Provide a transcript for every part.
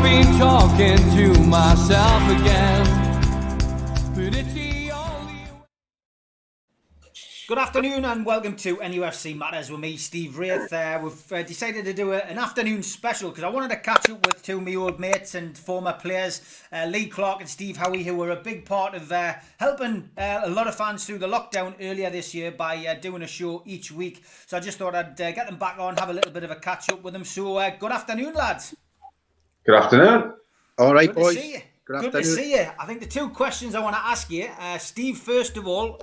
been talking to myself again, but it's the only... Good afternoon and welcome to NUFC Matters with me, Steve Wraith. We've decided to do an afternoon special because I wanted to catch up with two of my old mates and former players, Lee Clark and Steve Howie, who were a big part of helping a lot of fans through the lockdown earlier this year by doing a show each week. So I just thought I'd get them back on, have a little bit of a catch up with them. So good afternoon, lads. Good afternoon. All right, Good boys. to see you. Good to see you. I think the two questions I want to ask you, Steve, first of all,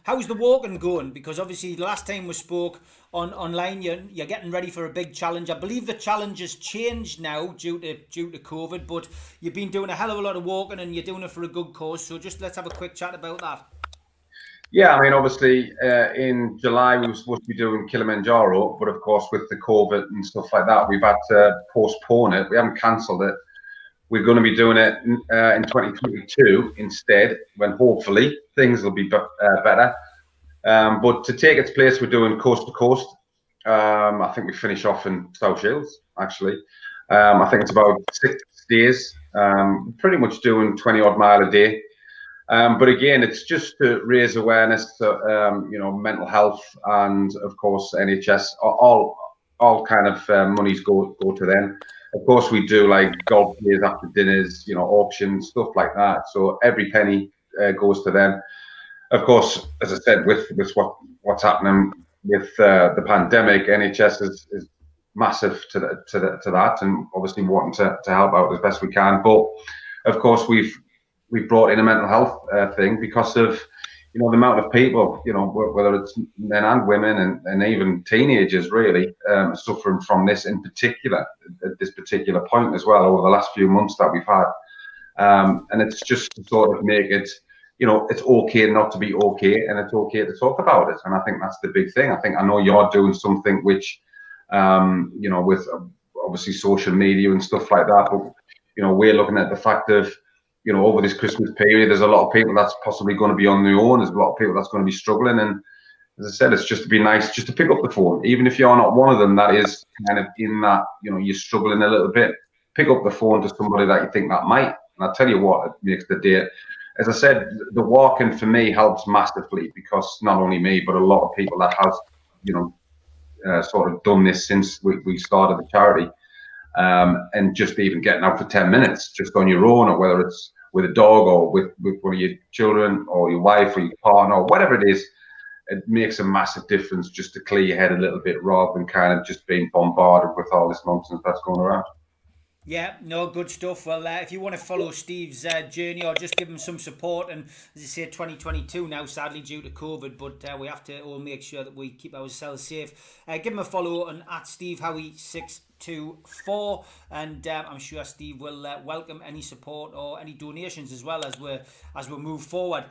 how's the walking going? Because obviously the last time we spoke online, you're getting ready for a big challenge. I believe the challenge has changed now due to COVID, but you've been doing a hell of a lot of walking and you're doing it for a good cause. So just let's have a quick chat about that. Yeah, I mean, obviously, in July we were supposed to be doing Kilimanjaro, but of course with the COVID and stuff like that, we've had to postpone it. We haven't cancelled it. We're going to be doing it in 2022 instead, when hopefully things will be better. But to take its place, we're doing coast to coast. I think we finish off in South Shields, actually. I think it's about 6 days, pretty much doing 20 odd mile a day. But again, it's just to raise awareness to, mental health and, of course, NHS. All kind of monies go to them. Of course, we do like golf days after dinners, auctions, stuff like that. So every penny goes to them. Of course, as I said, with what's happening with the pandemic, NHS is massive to that, and obviously wanting to help out as best we can. But of course, we've brought in a mental health thing because of the amount of people, whether it's men and women and even teenagers really suffering from this in particular, at this particular point as well over the last few months that we've had. And it's just to sort of make it, it's okay not to be okay, and it's okay to talk about it. And I think that's the big thing. I know you're doing something which, with obviously social media and stuff like that, but, we're looking at the fact of, over this Christmas period, there's a lot of people that's possibly going to be on their own. There's a lot of people that's going to be struggling. And as I said, it's just to be nice, just to pick up the phone. Even if you're not one of them that is kind of in that, you're struggling a little bit, pick up the phone to somebody that you think that might. And I'll tell you what, it makes the day. As I said, the walking for me helps massively because not only me, but a lot of people that have, sort of done this since we started the charity. And just even getting out for 10 minutes, just on your own, or whether it's with a dog or with one of your children or your wife or your partner or whatever it is, it makes a massive difference just to clear your head a little bit rather than kind of just being bombarded with all this nonsense that's going around. Yeah, no, good stuff. Well, if you want to follow Steve's journey or just give him some support, and as I say, 2022 now, sadly due to COVID, but we have to all make sure that we keep ourselves safe. Give him a follow on @SteveHowie624, and I'm sure Steve will welcome any support or any donations as well as we move forward.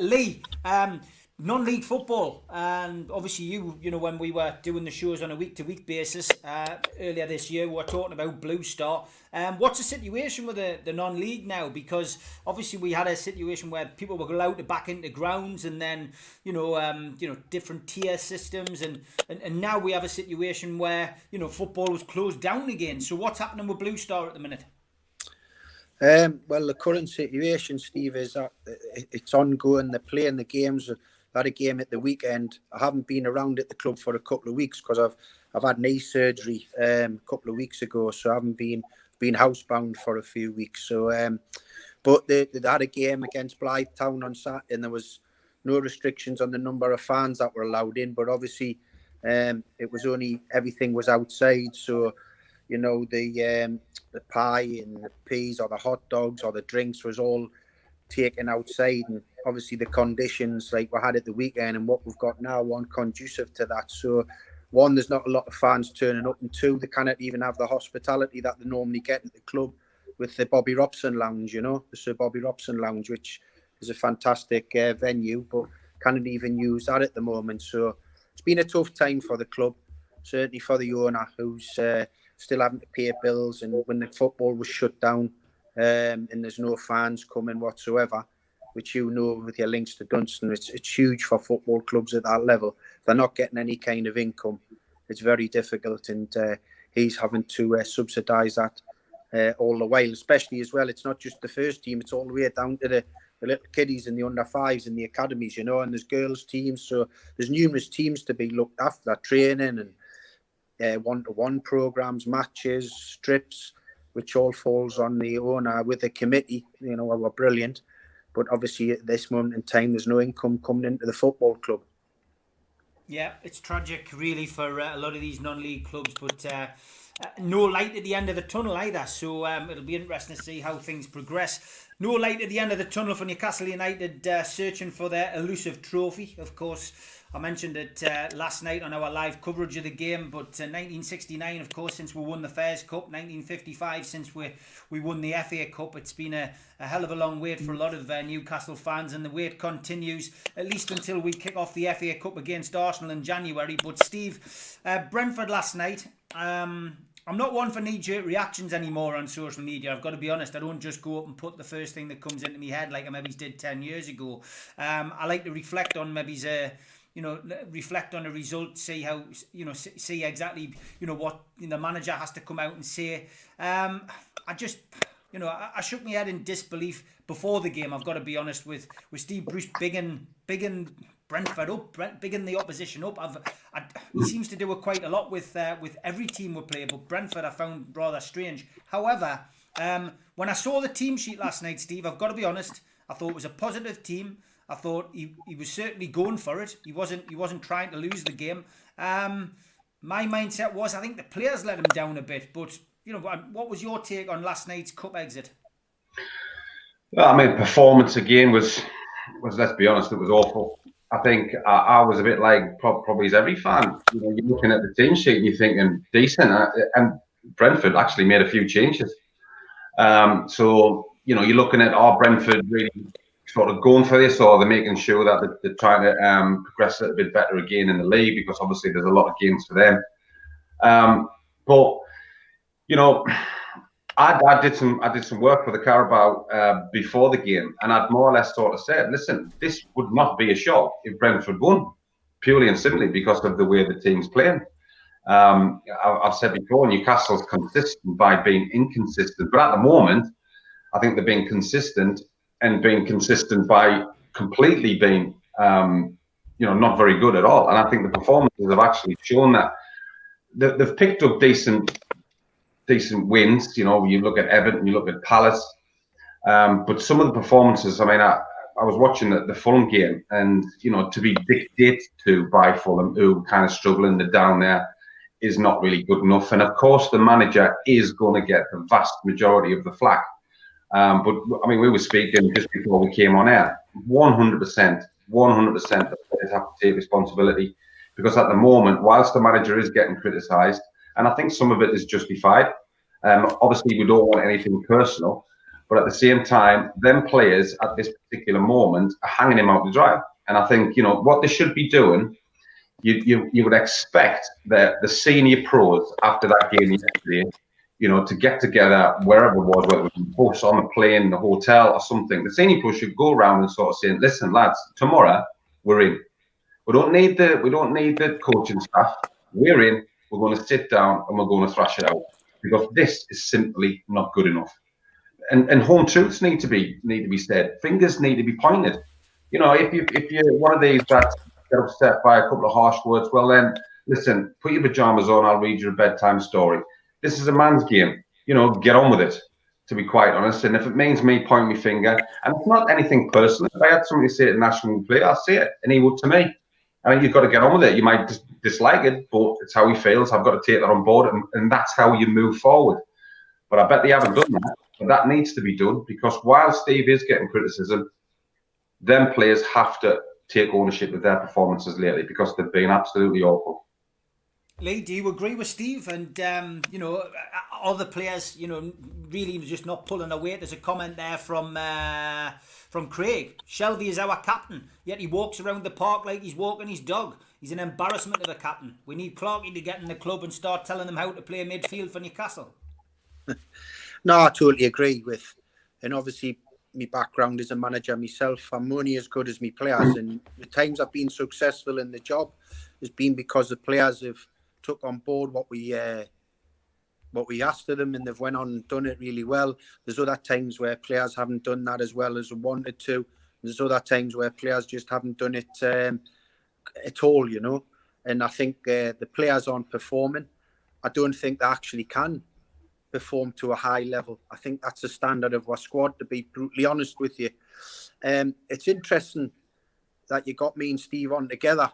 Lee, non-league football, and obviously you know when we were doing the shows on a week-to-week basis earlier this year, we were talking about Blue Star. What's the situation with the non-league now? Because obviously we had a situation where people were allowed to back into grounds, and then different tier systems, and now we have a situation where football was closed down again. So what's happening with Blue Star at the minute? Well, the current situation, Steve, is that it's ongoing. They're playing the games. I had a game at the weekend. I haven't been around at the club for a couple of weeks because I've had knee surgery a couple of weeks ago, so I haven't been housebound for a few weeks. So, but they had a game against Blythe Town on Saturday, and there was no restrictions on the number of fans that were allowed in. But obviously, it was only everything was outside, so. The pie and the peas or the hot dogs or the drinks was all taken outside, and obviously the conditions like we had at the weekend and what we've got now aren't conducive to that. So one, there's not a lot of fans turning up, and two, they cannot even have the hospitality that they normally get at the club with the Bobby Robson Lounge, the Sir Bobby Robson Lounge, which is a fantastic venue, but can't even use that at the moment. So it's been a tough time for the club, certainly for the owner, who's still having to pay bills, and when the football was shut down and there's no fans coming whatsoever, which with your links to Dunstan, it's huge for football clubs at that level. If they're not getting any kind of income, it's very difficult, and he's having to subsidise that all the while, especially as well. It's not just the first team, it's all the way down to the little kiddies and the under fives and the academies, you know, and there's girls teams. So there's numerous teams to be looked after, training and one-to-one programs, matches, strips, which all falls on the owner with the committee. You know, we're brilliant. But obviously at this moment in time, there's no income coming into the football club. Yeah, it's tragic really for a lot of these non-league clubs, but no light at the end of the tunnel either. So it'll be interesting to see how things progress. No light at the end of the tunnel for Newcastle United, searching for their elusive trophy. Of course, I mentioned it last night on our live coverage of the game, but 1969, of course, since we won the Fairs Cup, 1955 since we won the FA Cup. It's been a hell of a long wait for a lot of Newcastle fans, and the wait continues at least until we kick off the FA Cup against Arsenal in January. But Steve, Brentford last night, I'm not one for knee-jerk reactions anymore on social media. I've got to be honest. I don't just go up and put the first thing that comes into my head like I maybe did 10 years ago. I like to reflect on reflect on a result, see how, see exactly, what the manager has to come out and say. I shook my head in disbelief before the game. I've got to be honest with Steve Bruce bigging Brentford up, bigging the opposition up. He seems to do it quite a lot with every team we play, but Brentford I found rather strange. However, when I saw the team sheet last night, Steve, I've got to be honest, I thought it was a positive team. I thought he was certainly going for it. He wasn't trying to lose the game. My mindset was, I think the players let him down a bit. But what was your take on last night's cup exit? Well, I mean, performance again was let's be honest, it was awful. I think I was a bit like probably as every fan. You're looking at the team sheet and you're thinking decent, and Brentford actually made a few changes. So you're looking at Brentford really sort of going for this, or they're making sure that they're trying to progress a little bit better again in the league, because obviously there's a lot of games for them. But I did some work for the Carabao before the game, and I'd more or less sort of said, listen, this would not be a shock if Brentford won, purely and simply because of the way the team's playing. I've said before, Newcastle's consistent by being inconsistent, but at the moment, I think they're being consistent by completely being, not very good at all. And I think the performances have actually shown that they've picked up decent wins. You look at Everton, you look at Palace, but some of the performances. I mean, I was watching the Fulham game, and to be dictated to by Fulham, who kind of struggling, they're down there, is not really good enough. And of course, the manager is going to get the vast majority of the flack. But I mean, we were speaking just before we came on air. 100% the players have to take responsibility, because at the moment, whilst the manager is getting criticised, and I think some of it is justified. Obviously, we don't want anything personal, but at the same time, them players at this particular moment are hanging him out to dry. And I think what they should be doing. You would expect that the senior pros after that game yesterday, to get together wherever it was, whether it was in bus, on the plane, the hotel, or something. The senior pros should go around and sort of saying, "Listen, lads, tomorrow we're in. We don't need the coaching staff. We're in. We're going to sit down and we're going to thrash it out, because this is simply not good enough." And home truths need to be said. Fingers need to be pointed. If you're one of these that get upset by a couple of harsh words, well then, listen, put your pajamas on. I'll read you a bedtime story. This is a man's game. Get on with it, to be quite honest. And if it means me pointing my finger, and it's not anything personal. If I had somebody say it to national player, I'll say it, and he would to me. I mean, you've got to get on with it. You might dislike it, but it's how he feels. I've got to take that on board, and that's how you move forward. But I bet they haven't done that. But that needs to be done, because while Steve is getting criticism, them players have to take ownership of their performances lately, because they've been absolutely awful. Lee, do you agree with Steve? And other players, really just not pulling away. There's a comment there from Craig. Shelby is our captain, yet he walks around the park like he's walking his dog. He's an embarrassment of a captain. We need Clarkey to get in the club and start telling them how to play midfield for Newcastle. No, I totally agree with, and obviously my background as a manager myself, I'm only as good as my players, and the times I've been successful in the job has been because the players have took on board what we what we asked of them, and they've went on and done it really well. There's other times where players haven't done that as well as they wanted to. There's other times where players just haven't done it at all, you know. And I think the players aren't performing. I don't think they actually can perform to a high level. I think that's the standard of our squad, to be brutally honest with you. It's interesting that you got me and Steve on together.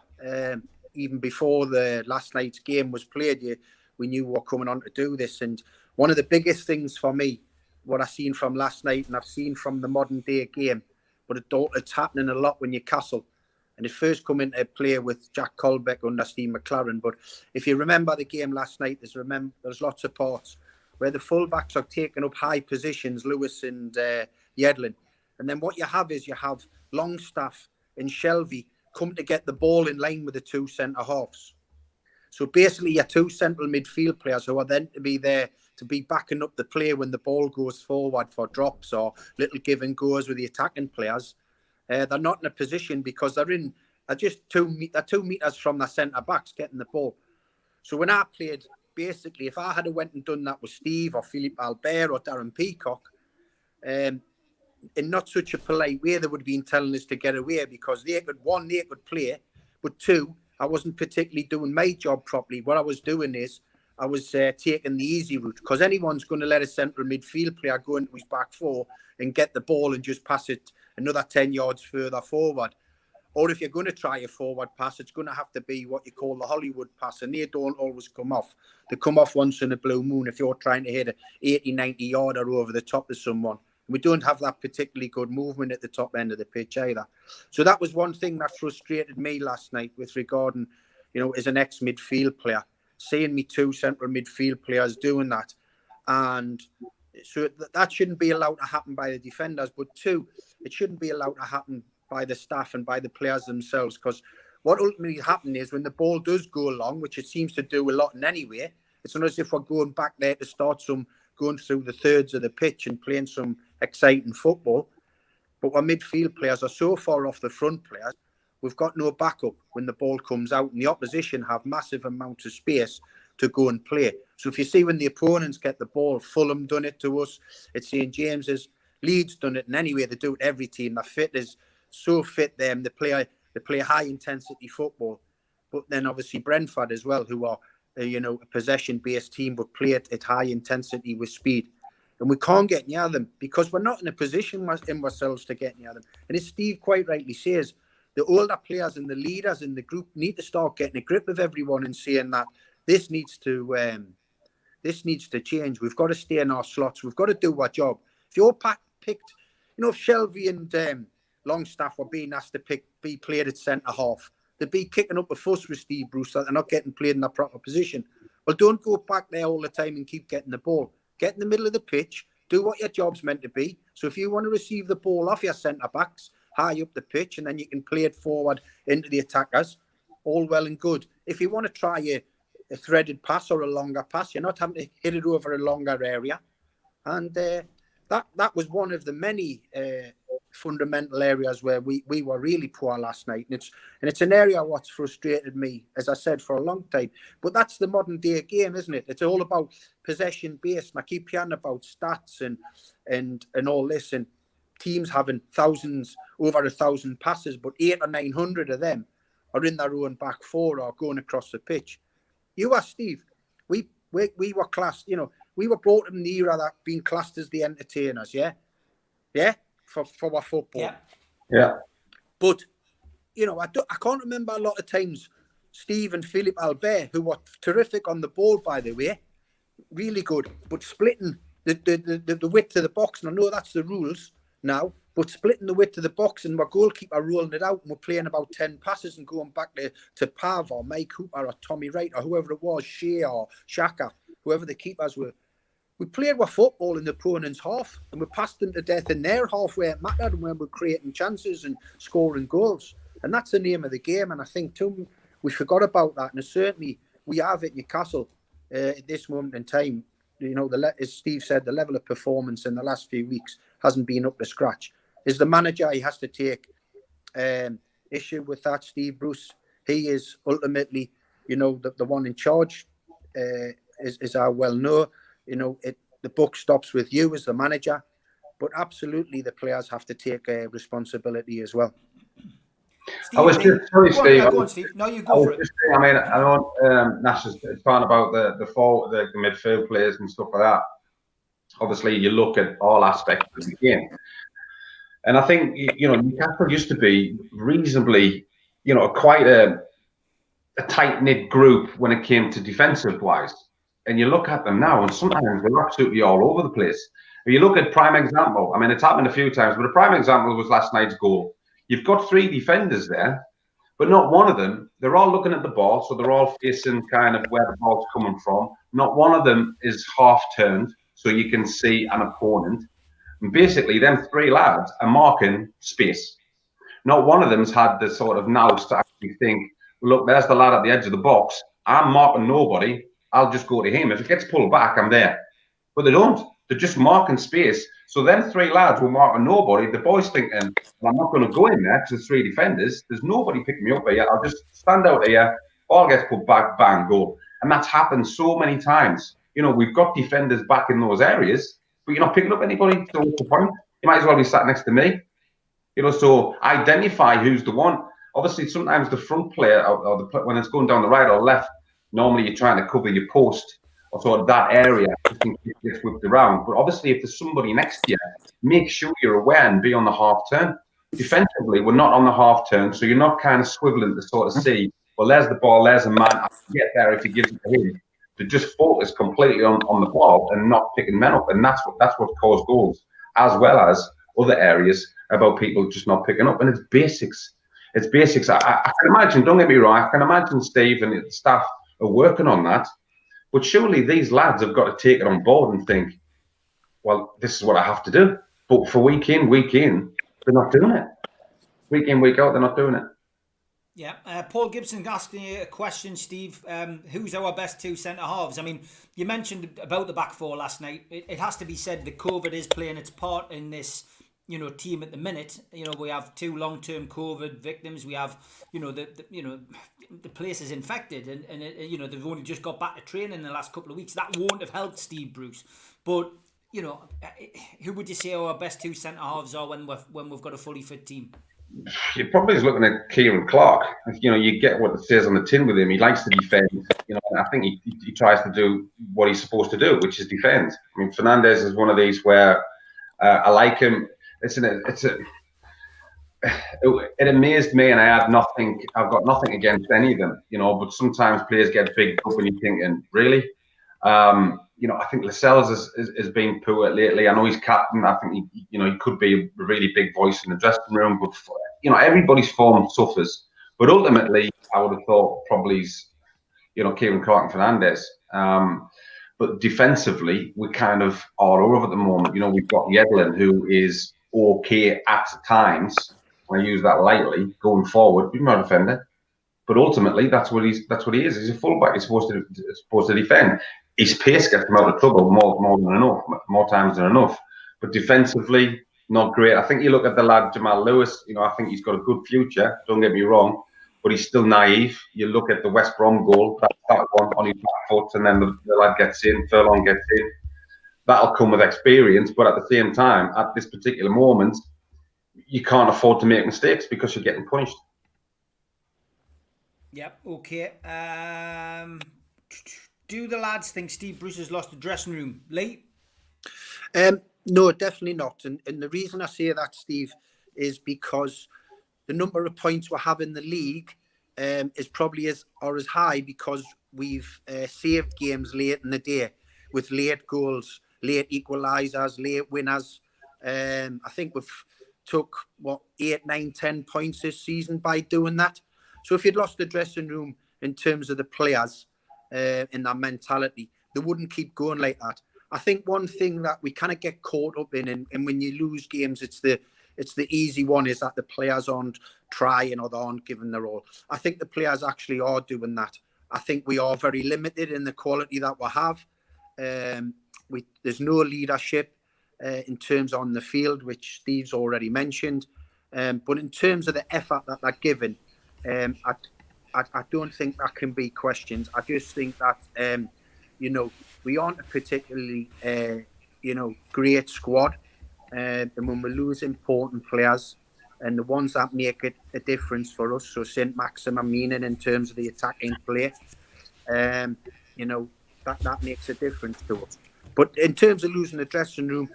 Even before the last night's game was played, we knew we were coming on to do this. And one of the biggest things for me, what I've seen from last night and I've seen from the modern day game, but it's happening a lot when Newcastle. And it first come into play with Jack Colbeck under Steve McLaren. But if you remember the game last night, there's lots of parts where the fullbacks are taking up high positions, Lewis and Yedlin. And then what you have is you have Longstaff and Shelvey come to get the ball in line with the two centre-halves. So basically your two central midfield players who are then to be there to be backing up the play when the ball goes forward for drops or little give and goes with the attacking players. They're not in a position because they're just 2 meters from the centre backs getting the ball. So when I played, basically, if I had went and done that with Steve or Philippe Albert or Darren Peacock, in not such a polite way, they would have been telling us to get away because they could play, but two, I wasn't particularly doing my job properly. What I was doing is I was taking the easy route because anyone's going to let a central midfield player go into his back four and get the ball and just pass it another 10 yards further forward. Or if you're going to try a forward pass, it's going to have to be what you call the Hollywood pass, and they don't always come off. They come off once in a blue moon if you're trying to hit an 80, 90 yarder over the top of someone. We don't have that particularly good movement at the top end of the pitch either. So that was one thing that frustrated me last night with regarding, as an ex-midfield player, seeing me two central midfield players doing that. And so that shouldn't be allowed to happen by the defenders. But two, it shouldn't be allowed to happen by the staff and by the players themselves. Because what ultimately happens is when the ball does go along, which it seems to do a lot in anyway, it's not as if we're going back there to start going through the thirds of the pitch and playing some exciting football. But our midfield players are so far off the front players, we've got no backup when the ball comes out, and the opposition have massive amounts of space to go and play. So if you see when the opponents get the ball, Fulham done it to us, it's St James's, Leeds done it, and anyway they do it every team. They're fit, is so fit them. They play high intensity football. But then obviously Brentford as well, who are a possession based team but play it at high intensity with speed. And we can't get near them because we're not in a position in ourselves to get near them. And as Steve quite rightly says, the older players and the leaders in the group need to start getting a grip of everyone and saying that this needs to change. We've got to stay in our slots. We've got to do our job. If you're picked, if Shelvey and Longstaff were being asked to be played at centre half, they'd be kicking up a fuss with Steve Bruce that they're not getting played in their proper position. Well, don't go back there all the time and keep getting the ball. Get in the middle of the pitch. Do what your job's meant to be. So if you want to receive the ball off your centre backs, high up the pitch, and then you can play it forward into the attackers, all well and good. If you want to try a threaded pass or a longer pass, you're not having to hit it over a longer area. And that was one of the many fundamental areas where we were really poor last night. And it's an area what's frustrated me, as I said, for a long time. But that's the modern day game, isn't it? It's all about possession based. And I keep hearing about stats and all this, and teams having over 1,000 passes, but 800 or 900 of them are in their own back four or going across the pitch. You are Steve. We were classed, we were brought up in the era that being classed as the entertainers, yeah? For our football. Yeah. But, I can't remember a lot of times Steve and Philippe Albert, who were terrific on the ball, by the way, really good, but splitting the width of the box, and I know that's the rules now, but splitting the width of the box and my goalkeeper rolling it out and we're playing about 10 passes and going back to Pav or Mike Hooper or Tommy Wright or whoever it was, Shea or Shaka, whoever the keepers were. We played with football in the opponent's half and we passed them to death in their half where it mattered when we're creating chances and scoring goals. And that's the name of the game. And I think too, we forgot about that. And certainly we have at Newcastle at this moment in time, as Steve said, the level of performance in the last few weeks hasn't been up to scratch. Is the manager, he has to take issue with that, Steve Bruce. He is ultimately, the one in charge, as I well know. the buck stops with you as the manager, but absolutely the players have to take responsibility as well. Steve, I was just sorry, go on, Steve. yeah, go on, Steve. No, you I go was for it. just saying, I mean, I know Nash is talking about the midfield players and stuff like that. Obviously, you look at all aspects of the game, and I think Newcastle used to be reasonably, quite a tight knit group when it came to defensive wise. And you look at them now, and sometimes they're absolutely all over the place. If you look at prime example, I mean, it's happened a few times, but a prime example was last night's goal. You've got 3 defenders there, but not one of them, they're all looking at the ball, so they're all facing kind of where the ball's coming from. Not one of them is half turned, so you can see an opponent. And basically, them 3 lads are marking space. Not one of them's had the sort of nous to actually think, look, there's the lad at the edge of the box. I'm marking nobody. I'll just go to him. If it gets pulled back, I'm there. But they don't. They're just marking space. So them 3 lads were marking nobody. The boy's thinking, well, I'm not going to go in there because there's 3 defenders. There's nobody picking me up here. I'll just stand out here. Ball gets put back, bang, goal. And that's happened so many times. We've got defenders back in those areas, but you're not picking up anybody. So what's the point? You might as well be sat next to me. So identify who's the one. Obviously, sometimes the front player, or when it's going down the right or left, normally you're trying to cover your post or sort of that area just in case it gets whipped around. But obviously, if there's somebody next to you, make sure you're aware and be on the half turn. Defensively, we're not on the half turn, so you're not kind of swiveling to sort of see, well, there's the ball, there's a man, I can get there if he gives it to him. To just focus completely on the ball and not picking men up. And that's what caused goals, as well as other areas about people just not picking up. And it's basics. It's basics. I can imagine, don't get me wrong, I can imagine Steve and the staff are working on that. But surely these lads have got to take it on board and think, well, this is what I have to do. But for week in, they're not doing it. Week in, week out, they're not doing it. Yeah, Paul Gibson asking you a question, Steve. Who's our best 2 centre-halves? I mean, you mentioned about the back 4 last night. It has to be said that COVID is playing its part in this, team at the minute. We have 2 long-term COVID victims. We have, the place is infected, and they've only just got back to training in the last couple of weeks. That won't have helped Steve Bruce. But who would you say our best 2 centre-halves are when we've got a fully fit team? You're probably looking at Kieran Clark. You get what it says on the tin with him. He likes to defend. I think he tries to do what he's supposed to do, which is defend. I mean, Fernandez is one of these where I like him. It amazed me, and I've got nothing against any of them, but sometimes players get big up and you're thinking, really? I think Lascelles has been poor lately. I know he's captain. I think he could be a really big voice in the dressing room, but everybody's form suffers. But ultimately, I would have thought probably Kieran Clark and Fernandez. But defensively, we're kind of all over at the moment. We've got Yedlin, who is okay at times. I use that lightly. Going forward, he's not a defender, but ultimately, that's what he is. He's a fullback. He's supposed to defend. His pace gets him out of trouble more than enough, more times than enough. But defensively, not great. I think you look at the lad Jamal Lewis. I think he's got a good future. Don't get me wrong, but he's still naive. You look at the West Brom goal, that one on his back foot, and then the lad gets in, Furlong gets in. That'll come with experience, but at the same time, at this particular moment, you can't afford to make mistakes because you're getting punished. Yep. Okay. Do the lads think Steve Bruce has lost the dressing room? Lee? No, definitely not. And the reason I say that, Steve, is because the number of points we have in the league is probably as high because we've saved games late in the day with late goals, late equalisers, late winners. I think we've took 8, 9, 10 points this season by doing that. So if you'd lost the dressing room in terms of the players in that mentality, they wouldn't keep going like that. I think one thing that we kind of get caught up in, and when you lose games, it's the easy one, is that the players aren't trying or they aren't giving their all. I think the players actually are doing that. I think we are very limited in the quality that we have. There's no leadership in terms on the field, which Steve's already mentioned. But in terms of the effort that they're given, I don't think that can be questioned. I just think that you know, we aren't a particularly, great squad. And when we lose important players and the ones that make it a difference for us, so St. Maximum meaning in terms of the attacking play, you know, that makes a difference to us. But in terms of losing the dressing room,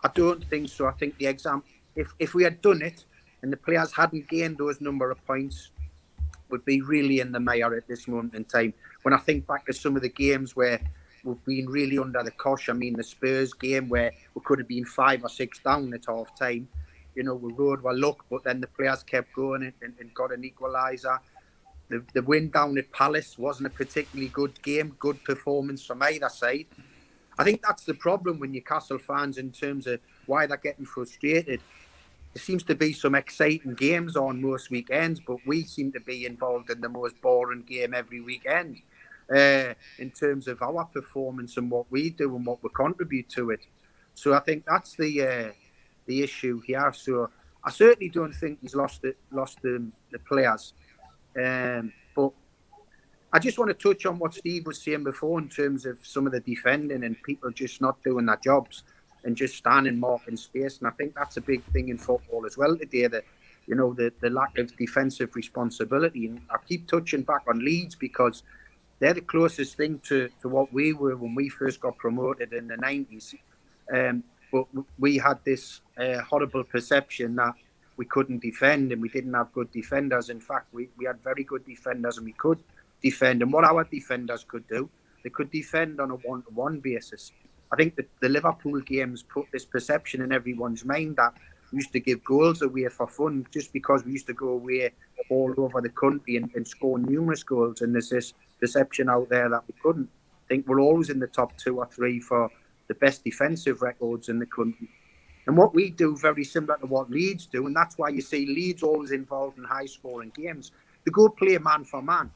I don't think so. I think the if we had done it and the players hadn't gained those number of points, would be really in the mire at this moment in time. When I think back to some of the games where we've been really under the cosh, I mean, the Spurs game where we could have been 5 or 6 down at half time. You know, we rode our luck, but then the players kept going and got an equaliser. The win down at Palace wasn't a particularly good game, good performance from either side. I think that's the problem with Newcastle fans in terms of why they're getting frustrated. There seems to be some exciting games on most weekends, but we seem to be involved in the most boring game every weekend in terms of our performance and what we do and what we contribute to it. So I think that's the issue here. So I certainly don't think he's lost the players. But I just want to touch on what Steve was saying before in terms of some of the defending and people just not doing their jobs and just standing marking space. And I think that's a big thing in football as well today, that, you know, the lack of defensive responsibility. And I keep touching back on Leeds because they're the closest thing to what we were when we first got promoted in the 90s. But we had this horrible perception that we couldn't defend and we didn't have good defenders. In fact, we had very good defenders and we could defend. And what our defenders could do, they could defend on a one-to-one basis. I think that the Liverpool games put this perception in everyone's mind that we used to give goals away for fun just because we used to go away all over the country and score numerous goals. And there's this perception out there that we couldn't. I think we're always in the top 2 or 3 for the best defensive records in the country. And what we do very similar to what Leeds do, and that's why you see Leeds always involved in high-scoring games. They go play man for man.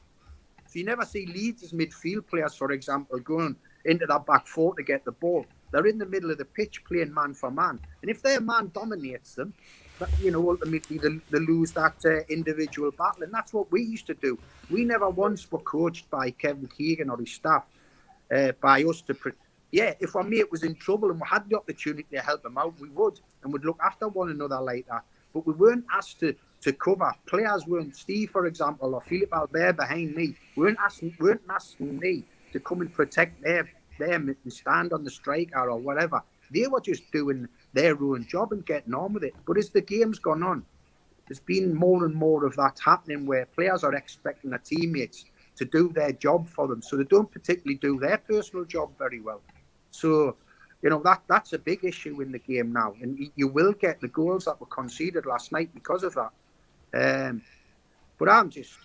So you never see Leeds' midfield players, for example, going into that back 4 to get the ball. They're in the middle of the pitch playing man for man. And if their man dominates them, you know, ultimately they lose that individual battle. And that's what we used to do. We never once were coached by Kevin Keegan or his staff by us to... if our mate was in trouble and we had the opportunity to help him out, we would. And would look after one another like that. But we weren't asked to cover. Players weren't. Steve, for example, or Philippe Albert behind me, weren't asking me to come and protect them and stand on the striker or whatever. They were just doing their own job and getting on with it. But as the game's gone on, there's been more and more of that happening where players are expecting their teammates to do their job for them. So they don't particularly do their personal job very well. So, you know, that's a big issue in the game now. And you will get the goals that were conceded last night because of that. But I'm just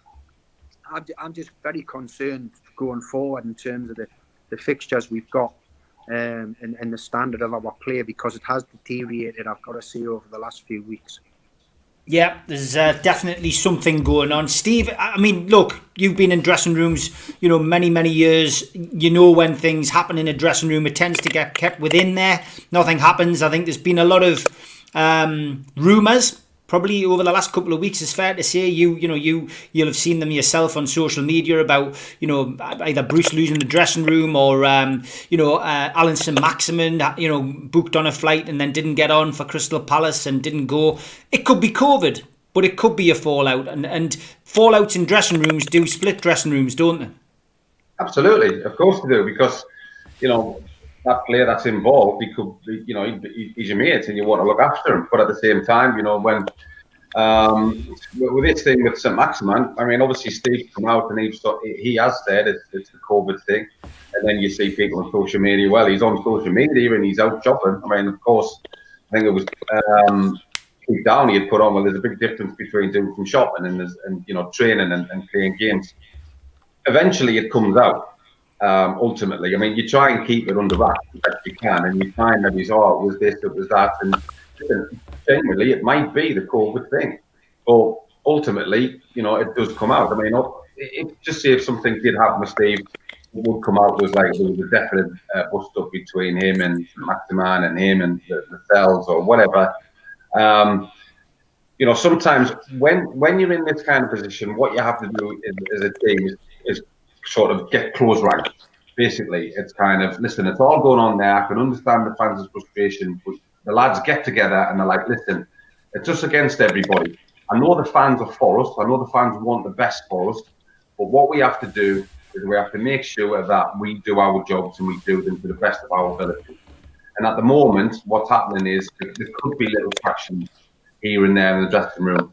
very concerned going forward in terms of the fixtures we've got and the standard of our play, because it has deteriorated, I've got to say, over the last few weeks. Yeah, there's definitely something going on. Steve, I mean, look, you've been in dressing rooms, you know, many, many years. You know, when things happen in a dressing room, it tends to get kept within there. Nothing happens. I think there's been a lot of rumours probably over the last couple of weeks. It's fair to say you'll have seen them yourself on social media about, you know, either Bruce losing the dressing room or Alan St. Maximin, you know, booked on a flight and then didn't get on for Crystal Palace and didn't go. It could be COVID, but it could be a fallout, and fallouts in dressing rooms do split dressing rooms, don't they? Absolutely, of course they do, because, you know, that player that's involved, he could, you know, he's your mate and you want to look after him. But at the same time, you know, when with this thing with St. Maximin, I mean, obviously Steve's come out and he has said it's the COVID thing, and then you see people on social media. Well, he's on social media and he's out shopping. I mean, of course, I think it was deep down he had put on, well, there's a big difference between doing some shopping and you know, training and playing games. Eventually, it comes out. Ultimately, I mean, you try and keep it under wraps as best you can, and you find that it was this, it was that, and genuinely, it might be the COVID thing, but ultimately, you know, it does come out. I mean, just say if something did happen with Steve, it would come out as like there was a definite bust up between him and Maximin and him and the cells or whatever. You know, sometimes when you're in this kind of position, what you have to do as a team is sort of get close ranks, Basically, it's kind of, listen, it's all going on there. I can understand the fans' frustration, but the lads get together and they're like, listen, it's us against everybody. I know the fans are for us. I know the fans want the best for us. But what we have to do is we have to make sure that we do our jobs and we do them to the best of our ability. And at the moment, what's happening is there could be little fractions here and there in the dressing room.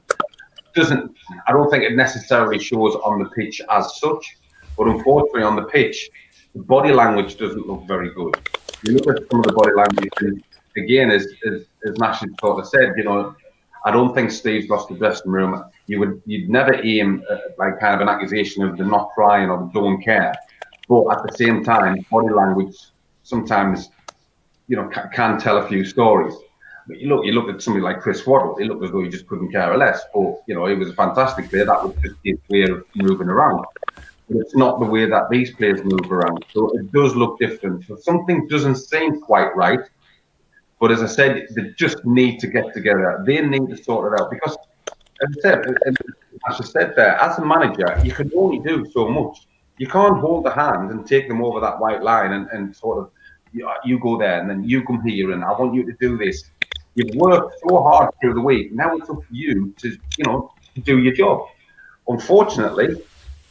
I don't think it necessarily shows on the pitch as such, but unfortunately on the pitch, the body language doesn't look very good. You look at some of the body language, and again, as Nash sort of said, I don't think Steve's lost the dressing room. You'd never aim at like kind of an accusation of them not trying or don't care, but at the same time, body language sometimes, can tell a few stories. But you look at somebody like Chris Waddle. He looked as though he just couldn't care less. But he was a fantastic player. That was just his way of moving around. But it's not the way that these players move around. So it does look different. So something doesn't seem quite right. But as I said, they just need to get together. They need to sort it out because, as I said there, as a manager, you can only do so much. You can't hold the hand and take them over that white line and sort of, you go there and then you come here and I want you to do this. You've worked so hard through the week. Now it's up to you to, to do your job. Unfortunately,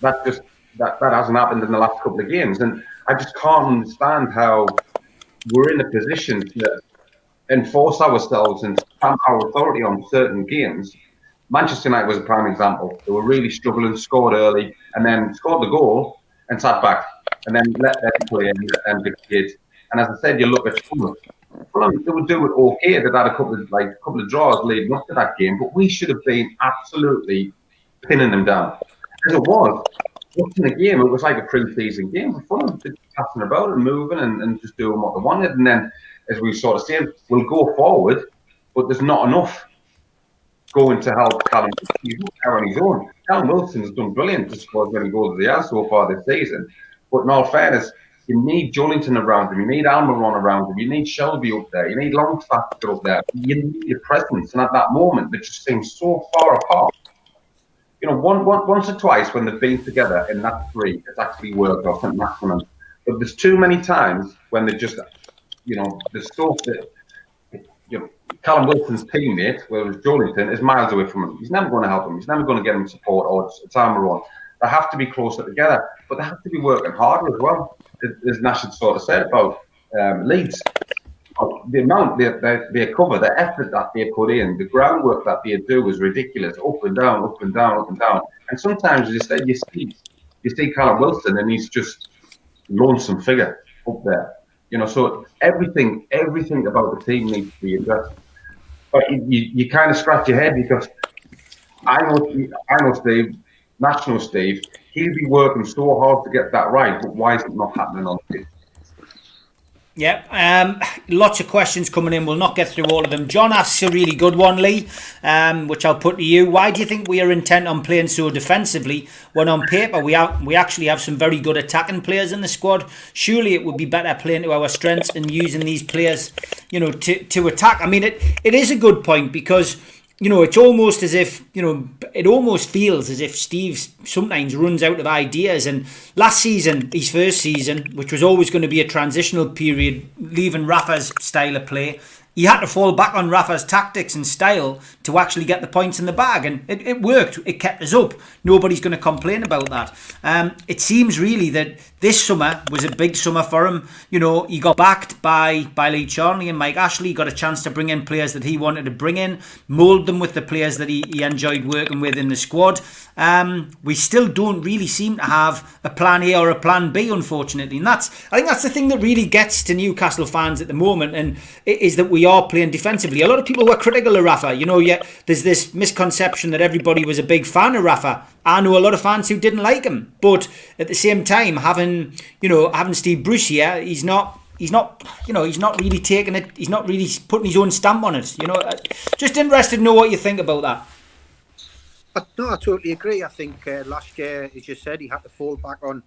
that hasn't happened in the last couple of games, and I just can't understand how we're in a position to enforce ourselves and stamp our authority on certain games. Manchester United was a prime example. They were really struggling, scored early, and then scored the goal and sat back, and then let them play and dictate. And as I said, you look at Fulham, they would do it okay. They'd had a couple of draws leading up to that game, but we should have been absolutely pinning them down. As it was, watching the game, it was like a pre-season game. Fulham just passing about and moving and just doing what they wanted. And then, as we sort of said, we'll go forward, but there's not enough going to help Callum. He's not on his own. Callum Wilson has done brilliant to score as many goals as he has so far this season. But in all fairness, you need Jolinton around him. You need Almiron around him. You need Shelby up there. You need Longstaff to get up there. You need a presence. And at that moment, they just seem so far apart. Once or twice when they've been together in that three, it's actually worked off at maximum. But there's too many times when they just, the stuff that, Callum Wilson's teammate, whereas Jolinton, is miles away from him. He's never going to help him. He's never going to get him support or Almiron. They have to be closer together, but they have to be working harder as well. As Nash had sort of said about Leeds, the amount they cover, the effort that they put in, the groundwork that they do is ridiculous. Up and down, up and down, up and down. And sometimes, as you said, you see Callum Wilson, and he's just lonesome figure up there. So everything about the team needs to be addressed. But you kind of scratch your head because I know Steve, National Steve, he'll be working so hard to get that right, but why is it not happening on the pitch? Yeah, lots of questions coming in. We'll not get through all of them. John asks a really good one, Lee, which I'll put to you. Why do you think we are intent on playing so defensively when on paper we actually have some very good attacking players in the squad? Surely it would be better playing to our strengths and using these players, to attack. I mean, it is a good point because, it's almost as if, it almost feels as if Steve sometimes runs out of ideas. And last season, his first season, which was always going to be a transitional period, leaving Rafa's style of play, he had to fall back on Rafa's tactics and style to actually get the points in the bag. And it worked. It kept us up. Nobody's going to complain about that. It seems really that this summer was a big summer for him. He got backed by Lee Charnley and Mike Ashley. He got a chance to bring in players that he wanted to bring in, mould them with the players that he enjoyed working with in the squad. We still don't really seem to have a plan A or a plan B, unfortunately. And I think that's the thing that really gets to Newcastle fans at the moment, and it is that we are playing defensively. A lot of people were critical of Rafa. Yet there's this misconception that everybody was a big fan of Rafa. I know a lot of fans who didn't like him, but at the same time, having Steve Bruce here, he's not really taking it. He's not really putting his own stamp on it. Just interested to know what you think about that. No, I totally agree. I think last year, as you said, he had to fall back on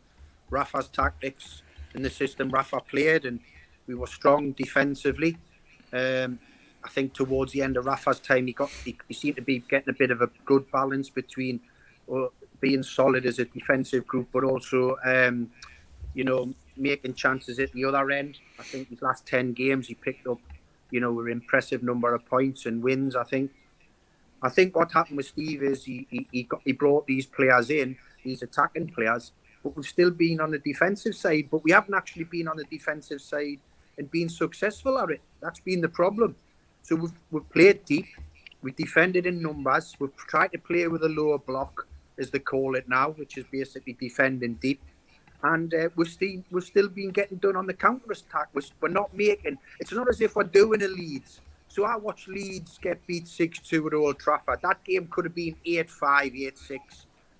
Rafa's tactics and the system Rafa played, and we were strong defensively. I think towards the end of Rafa's time, he seemed to be getting a bit of a good balance between being solid as a defensive group, but also, making chances at the other end. I think his last 10 games he picked up, an impressive number of points and wins. I think what happened with Steve is he brought these players in, these attacking players, but we've still been on the defensive side. But we haven't actually been on the defensive side and been successful at it. That's been the problem. So we've played deep. We defended in numbers. We've tried to play with a lower block, as they call it now, which is basically defending deep. And we've still been getting done on the counter-attack. We're not making... It's not as if we're doing a Leeds. So I watched Leeds get beat 6-2 at Old Trafford. That game could have been 8-5, 8-6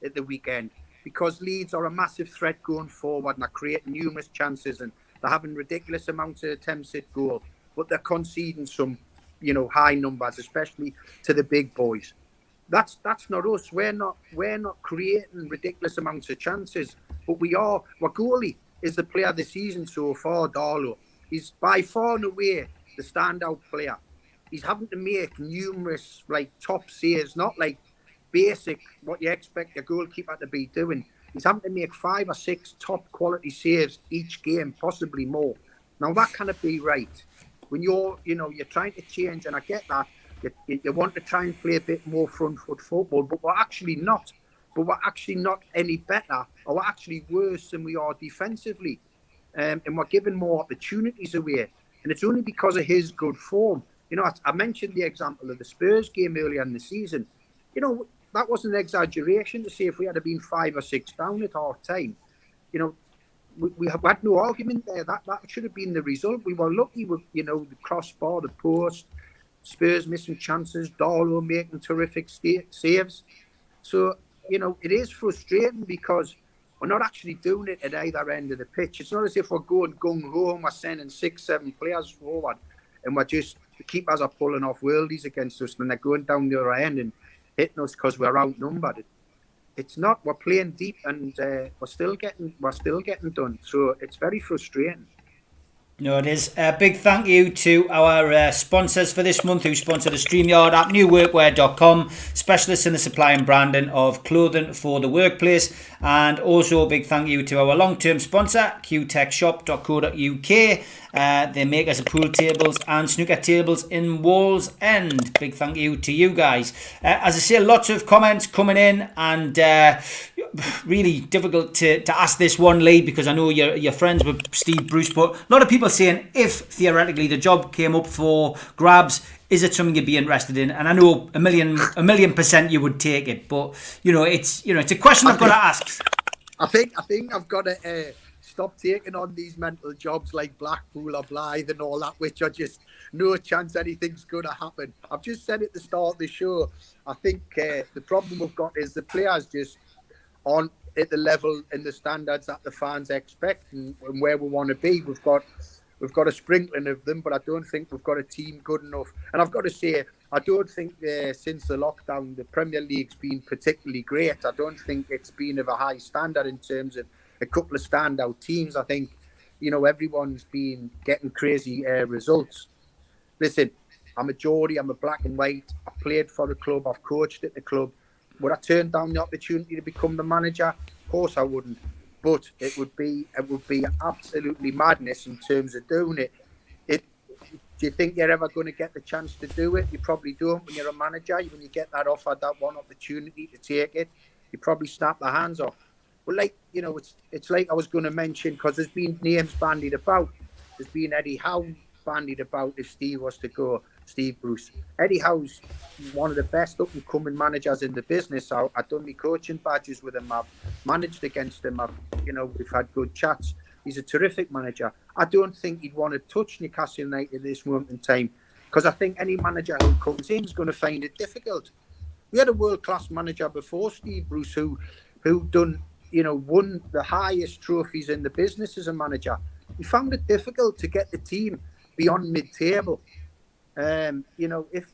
at the weekend, because Leeds are a massive threat going forward and they're creating numerous chances and they're having ridiculous amounts of attempts at goal. But they're conceding some, high numbers, especially to the big boys. That's not us. We're not creating ridiculous amounts of chances, but we are. Our goalie is the player of the season so far, Darlow. He's by far and away the standout player. He's having to make numerous top saves, not basic what you expect your goalkeeper to be doing. He's having to make 5 or 6 top quality saves each game, possibly more. Now that cannot be right. When you're trying to change, and I get that. You want to try and play a bit more front foot football, but we're actually not. But we're actually not any better, or we're actually worse than we are defensively. And we're giving more opportunities away. And it's only because of his good form. I mentioned the example of the Spurs game earlier in the season. That wasn't an exaggeration to say if we had been 5 or 6 down at half time. We had no argument there. That should have been the result. We were lucky with, the crossbar, the post, Spurs missing chances, Darlow making terrific saves. So, it is frustrating because we're not actually doing it at either end of the pitch. It's not as if we're going gung-ho and we're sending 6, 7 players forward and the keepers are pulling off worldies against us and they're going down the other end and hitting us because we're outnumbered. It's not. We're playing deep and we're still getting done. So it's very frustrating. No, it is. A big thank you to our sponsors for this month who sponsor the StreamYard app, newworkwear.com, specialists in the supply and branding of clothing for the workplace. And also a big thank you to our long-term sponsor, qtechshop.co.uk. They make us pool tables and snooker tables in Wallsend. Big thank you to you guys. As I say, lots of comments coming in and really difficult to ask this one, Lee, because I know you're friends with Steve Bruce, but a lot of people saying if theoretically the job came up for grabs, is it something you'd be interested in? And I know a million % you would take it, but it's a question I've got to ask. I think I've got to stop taking on these mental jobs like Blackpool or Blythe and all that, which are just no chance anything's going to happen. I've just said at the start of the show, I think the problem we've got is the players just aren't at the level and the standards that the fans expect and where we want to be. We've got a sprinkling of them, but I don't think we've got a team good enough. And I've got to say, I don't think since the lockdown, the Premier League's been particularly great. I don't think it's been of a high standard in terms of a couple of standout teams. I think, everyone's been getting crazy results. Listen, I'm a Geordie, I'm a black and white. I've played for the club, I've coached at the club. Would I turn down the opportunity to become the manager? Of course I wouldn't. But it would be absolutely madness in terms of doing it. Do you think you're ever going to get the chance to do it? You probably don't when you're a manager. When you get that offer, that one opportunity to take it, you probably snap the hands off. But it's like I was going to mention, because there's been names bandied about. There's been Eddie Howe bandied about if Steve was to go, Steve Bruce. Eddie Howe's one of the best up-and-coming managers in the business. I've done my coaching badges with him. I've managed against him. We've had good chats. He's a terrific manager. I don't think he'd want to touch Newcastle United at this moment in time, because I think any manager who comes in is going to find it difficult. We had a world-class manager before Steve Bruce who won the highest trophies in the business as a manager. He found it difficult to get the team beyond mid-table. If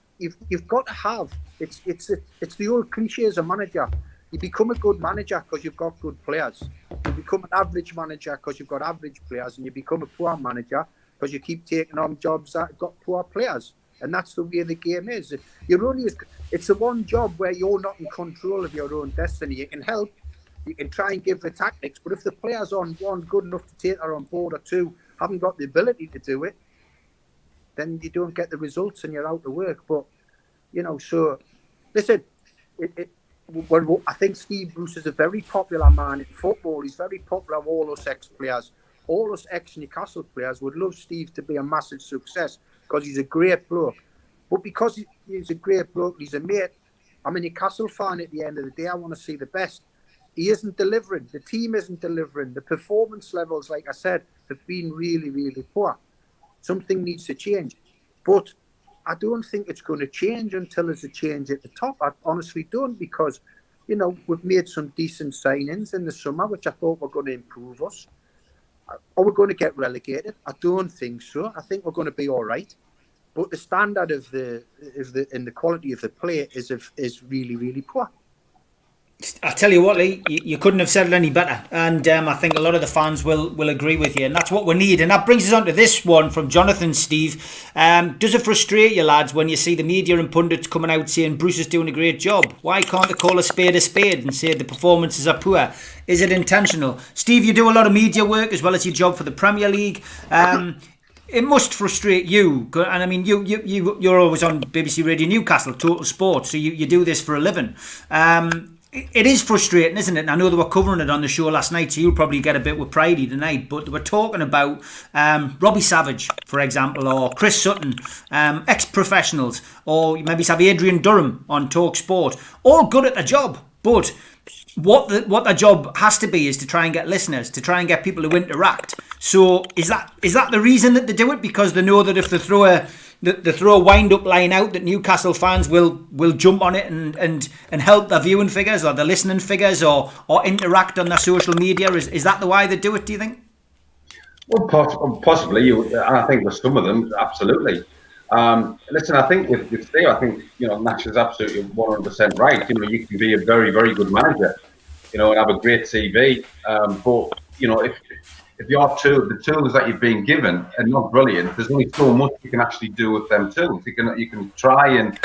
you've got to have, it's the old cliche as a manager. You become a good manager because you've got good players. You become an average manager because you've got average players, and you become a poor manager because you keep taking on jobs that have got poor players. And that's the way the game is. It's the one job where you're not in control of your own destiny. You can help, You can try and give the tactics, but if the players on one good enough to take her on board, or two haven't got the ability to do it, then you don't get the results and you're out of work. But so listen, I think Steve Bruce is a very popular man in football. He's very popular with all us ex-players. All us ex-Newcastle players would love Steve to be a massive success because he's a great bloke. But because he's a great bloke, he's a mate, I'm a Newcastle fan at the end of the day. I want to see the best. He isn't delivering. The team isn't delivering. The performance levels, like I said, have been really, really poor. Something needs to change. But I don't think it's going to change until there's a change at the top. I honestly don't, because, we've made some decent signings in the summer, which I thought were going to improve us. Are we going to get relegated? I don't think so. I think we're going to be all right. But the standard of the quality of the play is really, really poor. I tell you what, Lee, you couldn't have said it any better, and I think a lot of the fans will agree with you, and that's what we need. And that brings us on to this one from Jonathan, Steve. Does it frustrate you, lads, when you see the media and pundits coming out saying Bruce is doing a great job? Why can't they call a spade and say the performances are poor? Is it intentional? Steve, you do a lot of media work as well as your job for the Premier League. It must frustrate you, and I mean, you're always on BBC Radio Newcastle, Total Sport, so you do this for a living. It is frustrating, isn't it? And I know they were covering it on the show last night, so you'll probably get a bit with Pridey tonight, but they were talking about Robbie Savage, for example, or Chris Sutton, ex-professionals, or maybe have Adrian Durham on Talk Sport, all good at their job, but what their job has to be is to try and get listeners, to try and get people to interact. So is that the reason that they do it? Because they know that if they throw a wind-up line out, that Newcastle fans will jump on it and help their viewing figures or their listening figures or interact on their social media? Is that the why they do it, do you think? Well, possibly. I think with some of them, absolutely. Listen, I think with Steve, I think, Nash is absolutely 100% right. You can be a very, very good manager, and have a great CV. But, if the tools that you've been given are not brilliant, there's only so much you can actually do with them tools. You can try and,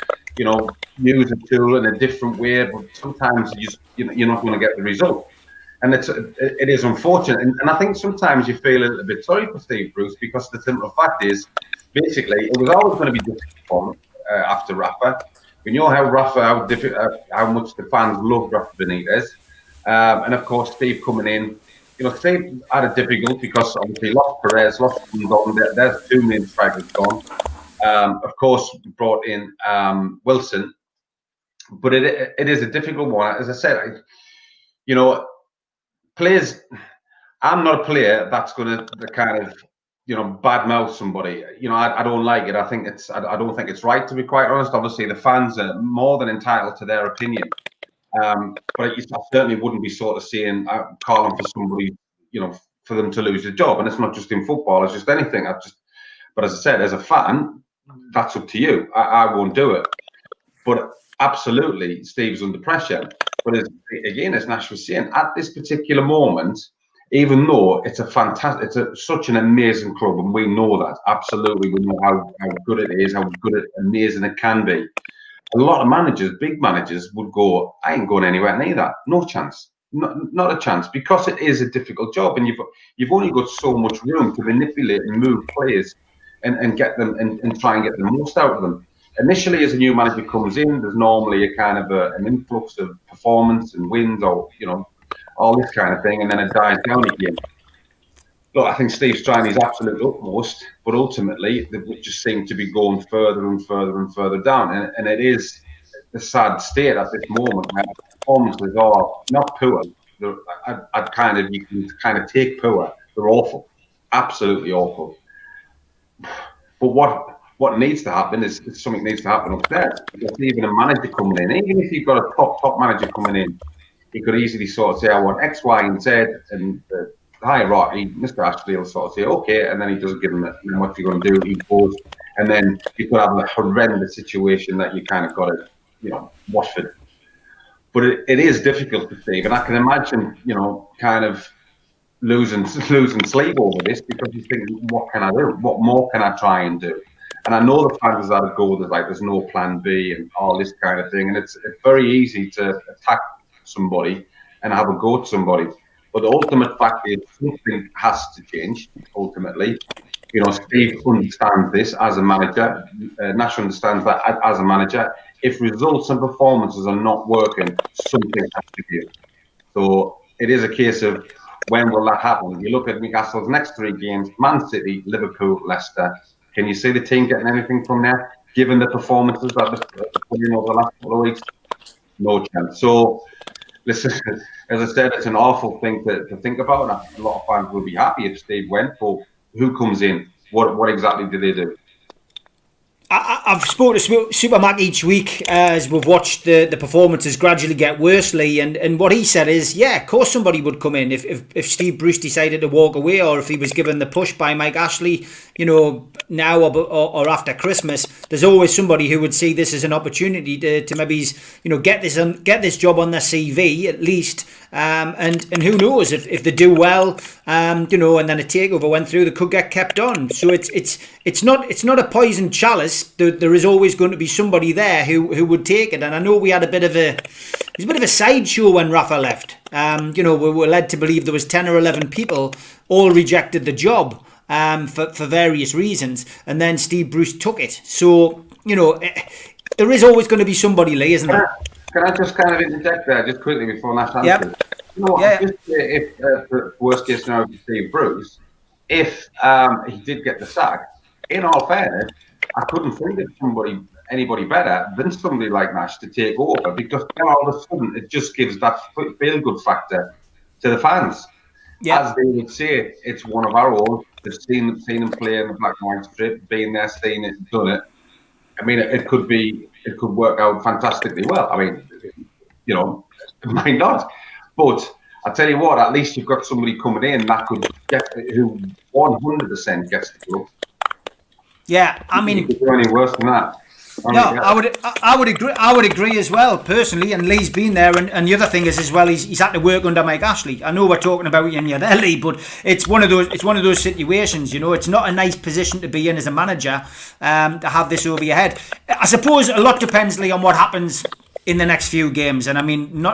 use a tool in a different way, but sometimes you're not going to get the result. And it is unfortunate. And I think sometimes you feel a little bit sorry for Steve Bruce, because the simple fact is, basically, it was always going to be difficult after Rafa. We know how much the fans love Rafa Benitez. And of course, Steve coming in, Steve had a difficult because obviously lost Perez, lost Don. There's two main strikers gone. Of course, we brought in Wilson, but it is a difficult one. As I said, players. I'm not a player that's going to kind of badmouth somebody. I don't like it. I don't think it's right, to be quite honest. Obviously, the fans are more than entitled to their opinion. But I certainly wouldn't be sort of saying, calling for somebody, for them to lose their job. And it's not just in football, it's just anything. But as I said, as a fan, that's up to you. I won't do it. But absolutely, Steve's under pressure. But as Nash was saying, at this particular moment, even though it's such an amazing club, and we know that, absolutely, we know how good it is, how good amazing it can be. A lot of managers, big managers, would go, I ain't going anywhere near that. No chance. Not a chance, because it is a difficult job, and you've only got so much room to manipulate and move players and get them and try and get the most out of them. Initially, as a new manager comes in, there's normally a kind of an influx of performance and wins, or all this kind of thing, and then it dies down again. Look, I think Steve's trying his absolute utmost, but ultimately they just seem to be going further and further and further down. And it is a sad state at this moment where performances are not poor. You can kind of take poor. They're awful, absolutely awful. But what needs to happen is something needs to happen upstairs. Because even a manager coming in, even if you've got a top manager coming in, he could easily sort of say, I want X, Y, and Z, and the hierarchy, Mr. Ashley will sort of say, okay, and then he doesn't give him it. And what's he going to do? He goes, and then you could have a horrendous situation that you kind of got to, Watford. But it is difficult to Steve, and I can imagine, kind of losing sleep over this, because you think, what can I do? What more can I try and do? And I know the fans that go, there's no plan B and all this kind of thing, and it's very easy to attack somebody and have a go at somebody. But the ultimate fact is something has to change, ultimately. You know, Steve understands this as a manager. Nash understands that as a manager. If results and performances are not working, something has to give. So it is a case of when will that happen? You look at Newcastle's next 3 games: Man City, Liverpool, Leicester. Can you see the team getting anything from there, given the performances that they've put in over the last couple of weeks? No chance. So, listen, as I said, it's an awful thing to think about. And a lot of fans would be happy if Steve went, but who comes in? What exactly do they do? I've spoken to Super Mac each week as we've watched the performances gradually get worse, Lee, and what he said is, yeah, of course somebody would come in if Steve Bruce decided to walk away, or if he was given the push by Mike Ashley, you know, now or after Christmas. There's always somebody who would see this as an opportunity to maybe, you know, get this job on their CV at least. And who knows if they do well, you know, and then a takeover went through, they could get kept on. So it's not a poisoned chalice. There is always going to be somebody there who would take it. And I know we had a bit of a sideshow when Rafa left. You know, we were led to believe there was 10 or 11 people all rejected the job for various reasons, and then Steve Bruce took it. So, you know, there is always going to be somebody, Lee, isn't there? Can I just kind of interject there just quickly before Nash answers? Yep. You know, Yeah. just if worst case scenario for Steve Bruce, if he did get the sack, in all fairness, I couldn't think of anybody better than somebody like Nash to take over, because then all of a sudden it just gives that feel-good factor to the fans. Yep. As they would say, it's one of our own. They've seen him play in the black and white strip, been there, seen it, done it. I mean, it could work out fantastically well. I mean, you know, it might not. But I tell you what, at least you've got somebody coming in that could who 100% gets the club. Yeah, I mean, you could do any worse than that. No, I would agree. I would agree as well, personally. And Lee's been there, and the other thing is as well, he's had to work under Mike Ashley. I know we're talking about you and you're there, Lee, but it's one of those situations. You know, it's not a nice position to be in as a manager, to have this over your head. I suppose a lot depends, Lee, on what happens in the next few games. And I mean,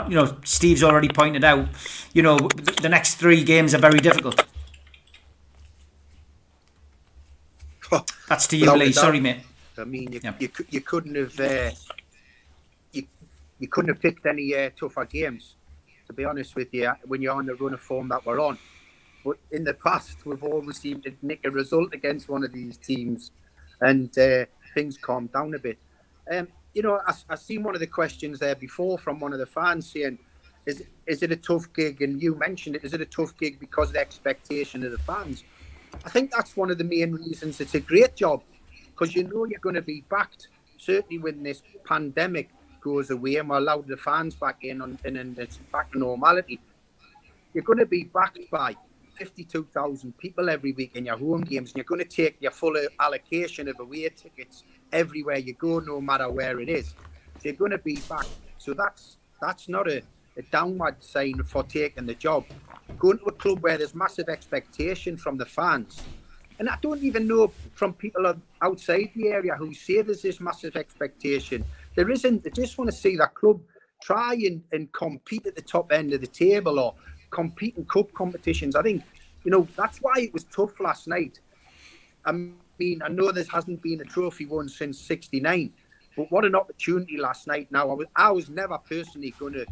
Steve's already pointed out, you know, the next 3 games are very difficult. That's to you, Lee. Sorry, mate. I mean, you couldn't have you couldn't have picked any tougher games, to be honest with you, when you're on the run of form that we're on. But in the past, we've always seemed to nick a result against one of these teams, and things calmed down a bit. You know, I seen one of the questions there before from one of the fans saying, "Is it a tough gig?" And you mentioned it. Is it a tough gig because of the expectation of the fans? I think that's one of the main reasons it's a great job, because you know you're going to be backed. Certainly when this pandemic goes away and we're allowed the fans back in and it's back to normality, you're going to be backed by 52,000 people every week in your home games, and you're going to take your full allocation of away tickets everywhere you go, no matter where it is. So you're going to be back. So that's not a downward sign for taking the job. Going to a club where there's massive expectation from the fans, and I don't even know from people outside the area who say there's this massive expectation. There isn't. They just want to see that club try and compete at the top end of the table or compete in cup competitions. I think, you know, that's why it was tough last night. I mean, I know there hasn't been a trophy won since '69, but what an opportunity last night. Now, I was never personally going to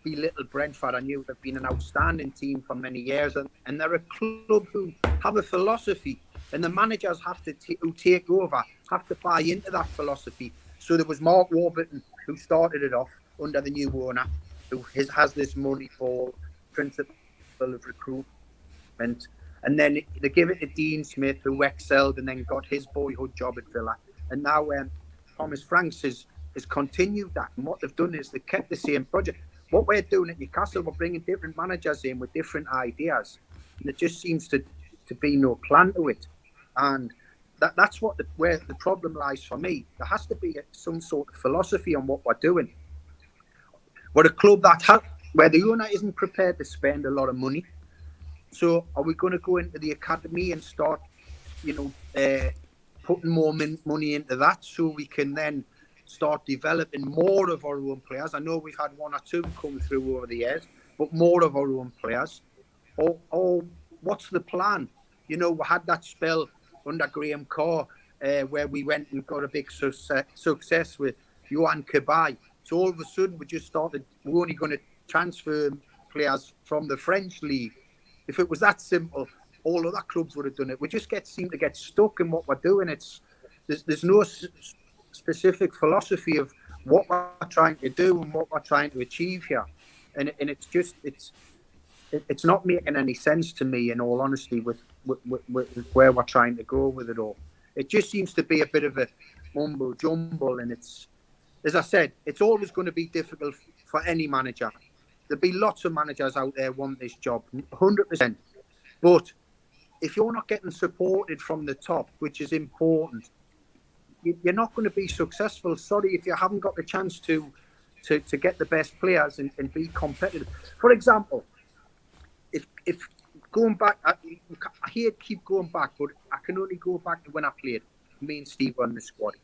belittle Brentford. I knew they've been an outstanding team for many years, and they're a club who have a philosophy, and the managers have to who take over have to buy into that philosophy. So there was Mark Warburton who started it off under the new owner, who has this money ball principle of recruitment, and then they give it to Dean Smith, who excelled and then got his boyhood job at Villa, and now Thomas Franks has continued that. And what they've done is they kept the same project. What we're doing at Newcastle, we're bringing different managers in with different ideas, and there just seems to be no plan to it. And that's where the problem lies for me. There has to be some sort of philosophy on what we're doing. We're a club where the owner isn't prepared to spend a lot of money. So are we going to go into the academy and start, putting more money into that so we can then start developing more of our own players? I know we've had 1 or 2 come through over the years, but more of our own players? Or what's the plan? You know, we had that spell under Graham Carr where we went and got a big success with Yohan Cabaye. So all of a sudden we just started, we're only going to transfer players from the French league. If it was that simple, all other clubs would have done it. We just seem to get stuck in what we're doing. There's no specific philosophy of what we're trying to do and what we're trying to achieve here, and it's not making any sense to me, in all honesty, with where we're trying to go with it all. It just seems to be a bit of a mumbo jumble, and it's, as I said, it's always going to be difficult for any manager. There'll be lots of managers out there want this job, 100%. But if you're not getting supported from the top, which is important, you're not going to be successful. Sorry, if you haven't got the chance to get the best players and be competitive. For example, if going back, I keep going back, but I can only go back to when I played. Me and Steve were on the squad.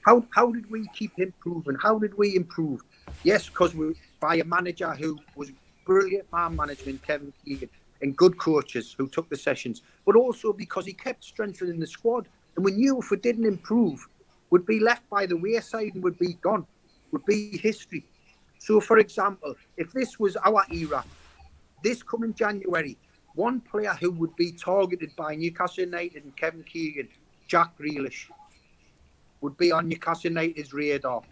How did we keep improving? How did we improve? Yes, because we by a manager who was brilliant man management, Kevin Keegan, and good coaches who took the sessions, but also because he kept strengthening the squad. And we knew if we didn't improve, we'd be left by the wayside and would be gone, would be history. So, for example, if this was our era, this coming January, one player who would be targeted by Newcastle United and Kevin Keegan, Jack Grealish, would be on Newcastle United's radar.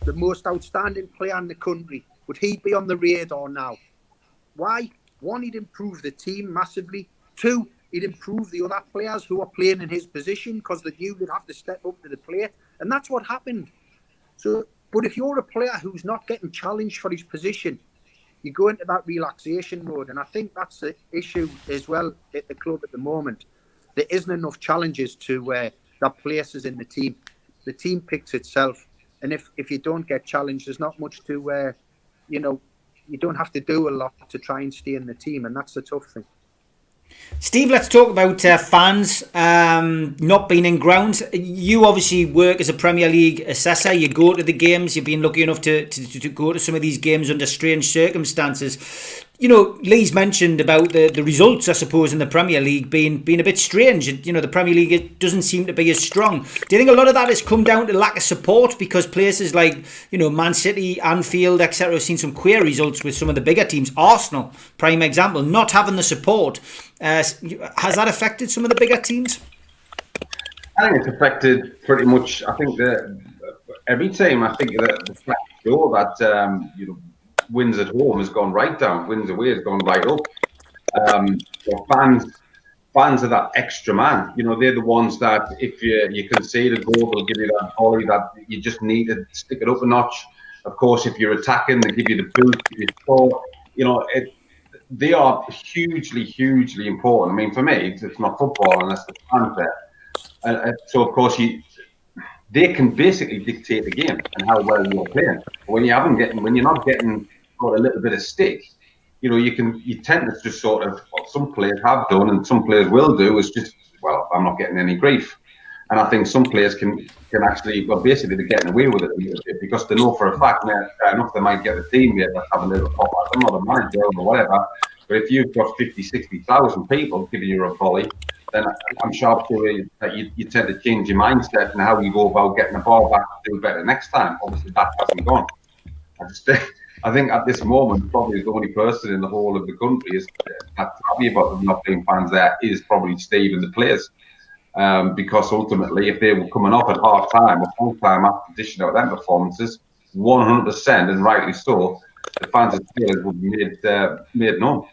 The most outstanding player in the country. Would he be on the radar now? Why? One, he'd improve the team massively. Two, he'd improve the other players who are playing in his position because they knew they'd have to step up to the plate. And that's what happened. So, but if you're a player who's not getting challenged for his position, you go into that relaxation mode. And I think that's the issue as well at the club at the moment. There isn't enough challenges to that places in the team. The team picks itself. And if you don't get challenged, there's not much to, you don't have to do a lot to try and stay in the team. And that's the tough thing. Steve, let's talk about fans not being in grounds. You obviously work as a Premier League assessor. You go to the games. You've been lucky enough to go to some of these games under strange circumstances. You know, Lee's mentioned about the results, I suppose, in the Premier League being a bit strange. You know, the Premier League, it doesn't seem to be as strong. Do you think a lot of that has come down to lack of support because places like, you know, Man City, Anfield, etc. have seen some queer results with some of the bigger teams? Arsenal, prime example, not having the support. Has that affected some of the bigger teams? I think it's affected pretty much. I think that every team. I think that the fact that wins at home has gone right down. Wins away has gone right up. Fans are that extra man. You know, they're the ones that if you concede a goal, they'll give you that volley that you just need to stick it up a notch. Of course, if you're attacking, they give you the boost. If you score, they are hugely, hugely important. I mean, for me, it's not football unless the fans there. And so, of course, they can basically dictate the game and how well you're playing. But when you're not getting got a little bit of stick, you tend to just sort of what some players have done and some players will do is just, well, I'm not getting any grief. And I think some players can actually, well, basically they're getting away with it a little bit because they know for a fact, enough they might get a team here that have a little pop. I'm not a manager or whatever, but if you've got 50, 60,000 people giving you a volley, then I'm sure that you tend to change your mindset and how you go about getting the ball back to do better next time. Obviously, that hasn't gone. I think at this moment, probably the only person in the whole of the country is that's happy about them not being fans there is probably Steve and the players. Because ultimately, if they were coming off at half time or full time after dishing out their performances, 100% and rightly so, the fans and players would be made known.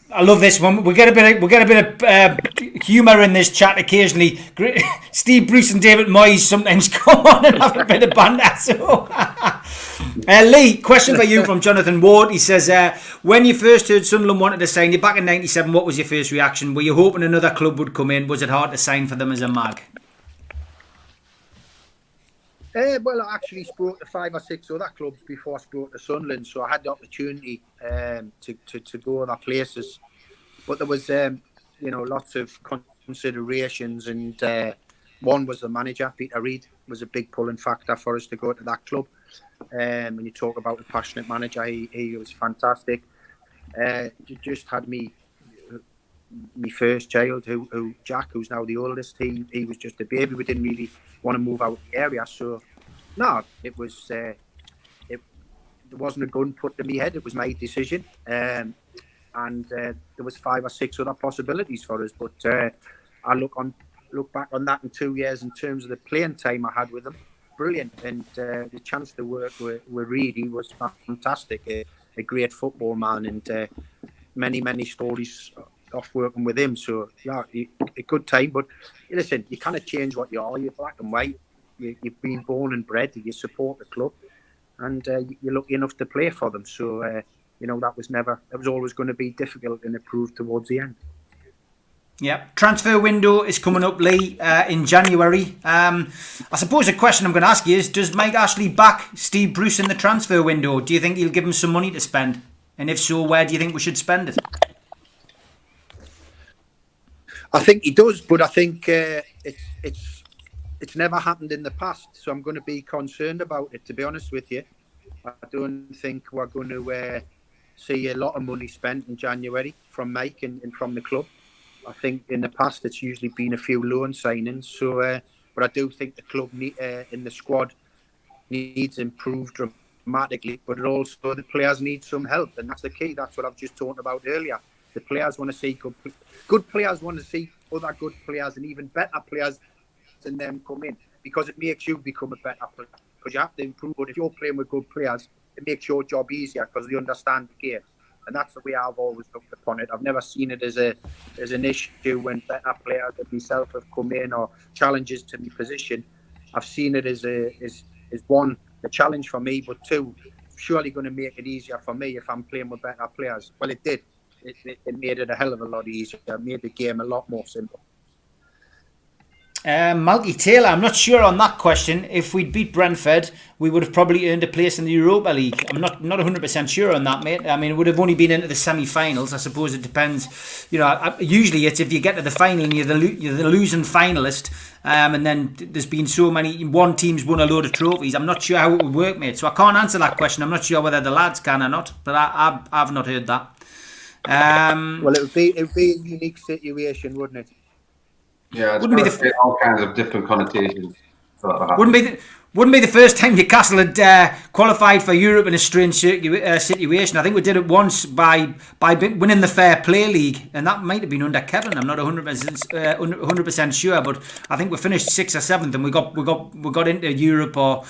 I love this one. We get a bit of humour in this chat occasionally. Steve Bruce and David Moyes sometimes come on and have a bit of banter. So, Lee, question for you from Jonathan Ward. He says, when you first heard Sunderland wanted to sign you back in '97, what was your first reaction? Were you hoping another club would come in? Was it hard to sign for them as a mag? Well, I actually spoke to 5 or 6 other clubs before I spoke to Sunderland, so I had the opportunity to go other places. But there was, lots of considerations, and one was the manager, Peter Reid, was a big pulling factor for us to go to that club. When you talk about a passionate manager, he was fantastic. Just had me first child, who Jack, who's now the oldest. He was just a baby. We didn't really want to move out of the area, so no, it was. There wasn't a gun put to my head. It was my decision, and there was 5 or 6 other possibilities for us. But I look back on that in 2 years in terms of the playing time I had with him. Brilliant, and the chance to work with Reid, he was fantastic. A great football man, and many stories off working with him. So yeah, a good time. But listen, you kind of change what you are. You're black and white. You've been born and bred. You support the club, and you're lucky enough to play for them. So that was always going to be difficult, and it proved towards the end. Yeah, transfer window is coming up, Lee, in January. I suppose the question I'm going to ask you is, does Mike Ashley back Steve Bruce in the transfer window? Do you think he'll give him some money to spend? And if so, where do you think we should spend it? I think he does, but I think it's never happened in the past, so I'm going to be concerned about it, to be honest with you. I don't think we're going to see a lot of money spent in January from Mike and from the club. I think in the past it's usually been a few loan signings. So, but I do think the club in the squad needs improved dramatically. But also the players need some help, and that's the key. That's what I've just talked about earlier. The players want to see good players want to see other good players and even better players than them come in, because it makes you become a better player. Because you have to improve. But if you're playing with good players, it makes your job easier because they understand the game. And that's the way I've always looked upon it. I've never seen it as an issue when better players like myself have come in or challenges to my position. I've seen it as one, the challenge for me, but 2, surely going to make it easier for me if I'm playing with better players. Well, it did. It made it a hell of a lot easier. It made the game a lot more simple. Malky Taylor, I'm not sure on that question. If we'd beat Brentford, we would have probably earned a place in the Europa League. I'm not 100% sure on that, mate. I mean, it would have only been into the semi-finals. I suppose it depends. Usually it's if you get to the final and you're the losing finalist, and then there's been so many. One team's won a load of trophies. I'm not sure how it would work, mate. So I can't answer that question. I'm not sure whether the lads can or not. But I've not heard that. Well, it would be a unique situation, wouldn't it? Yeah, it's all kinds of different connotations. Wouldn't be the first time Newcastle had qualified for Europe in a strange situation. I think we did it once by winning the Fair Play League, and that might have been under Kevin. I'm not 100% sure, but I think we finished 6th or 7th, and we got into Europe or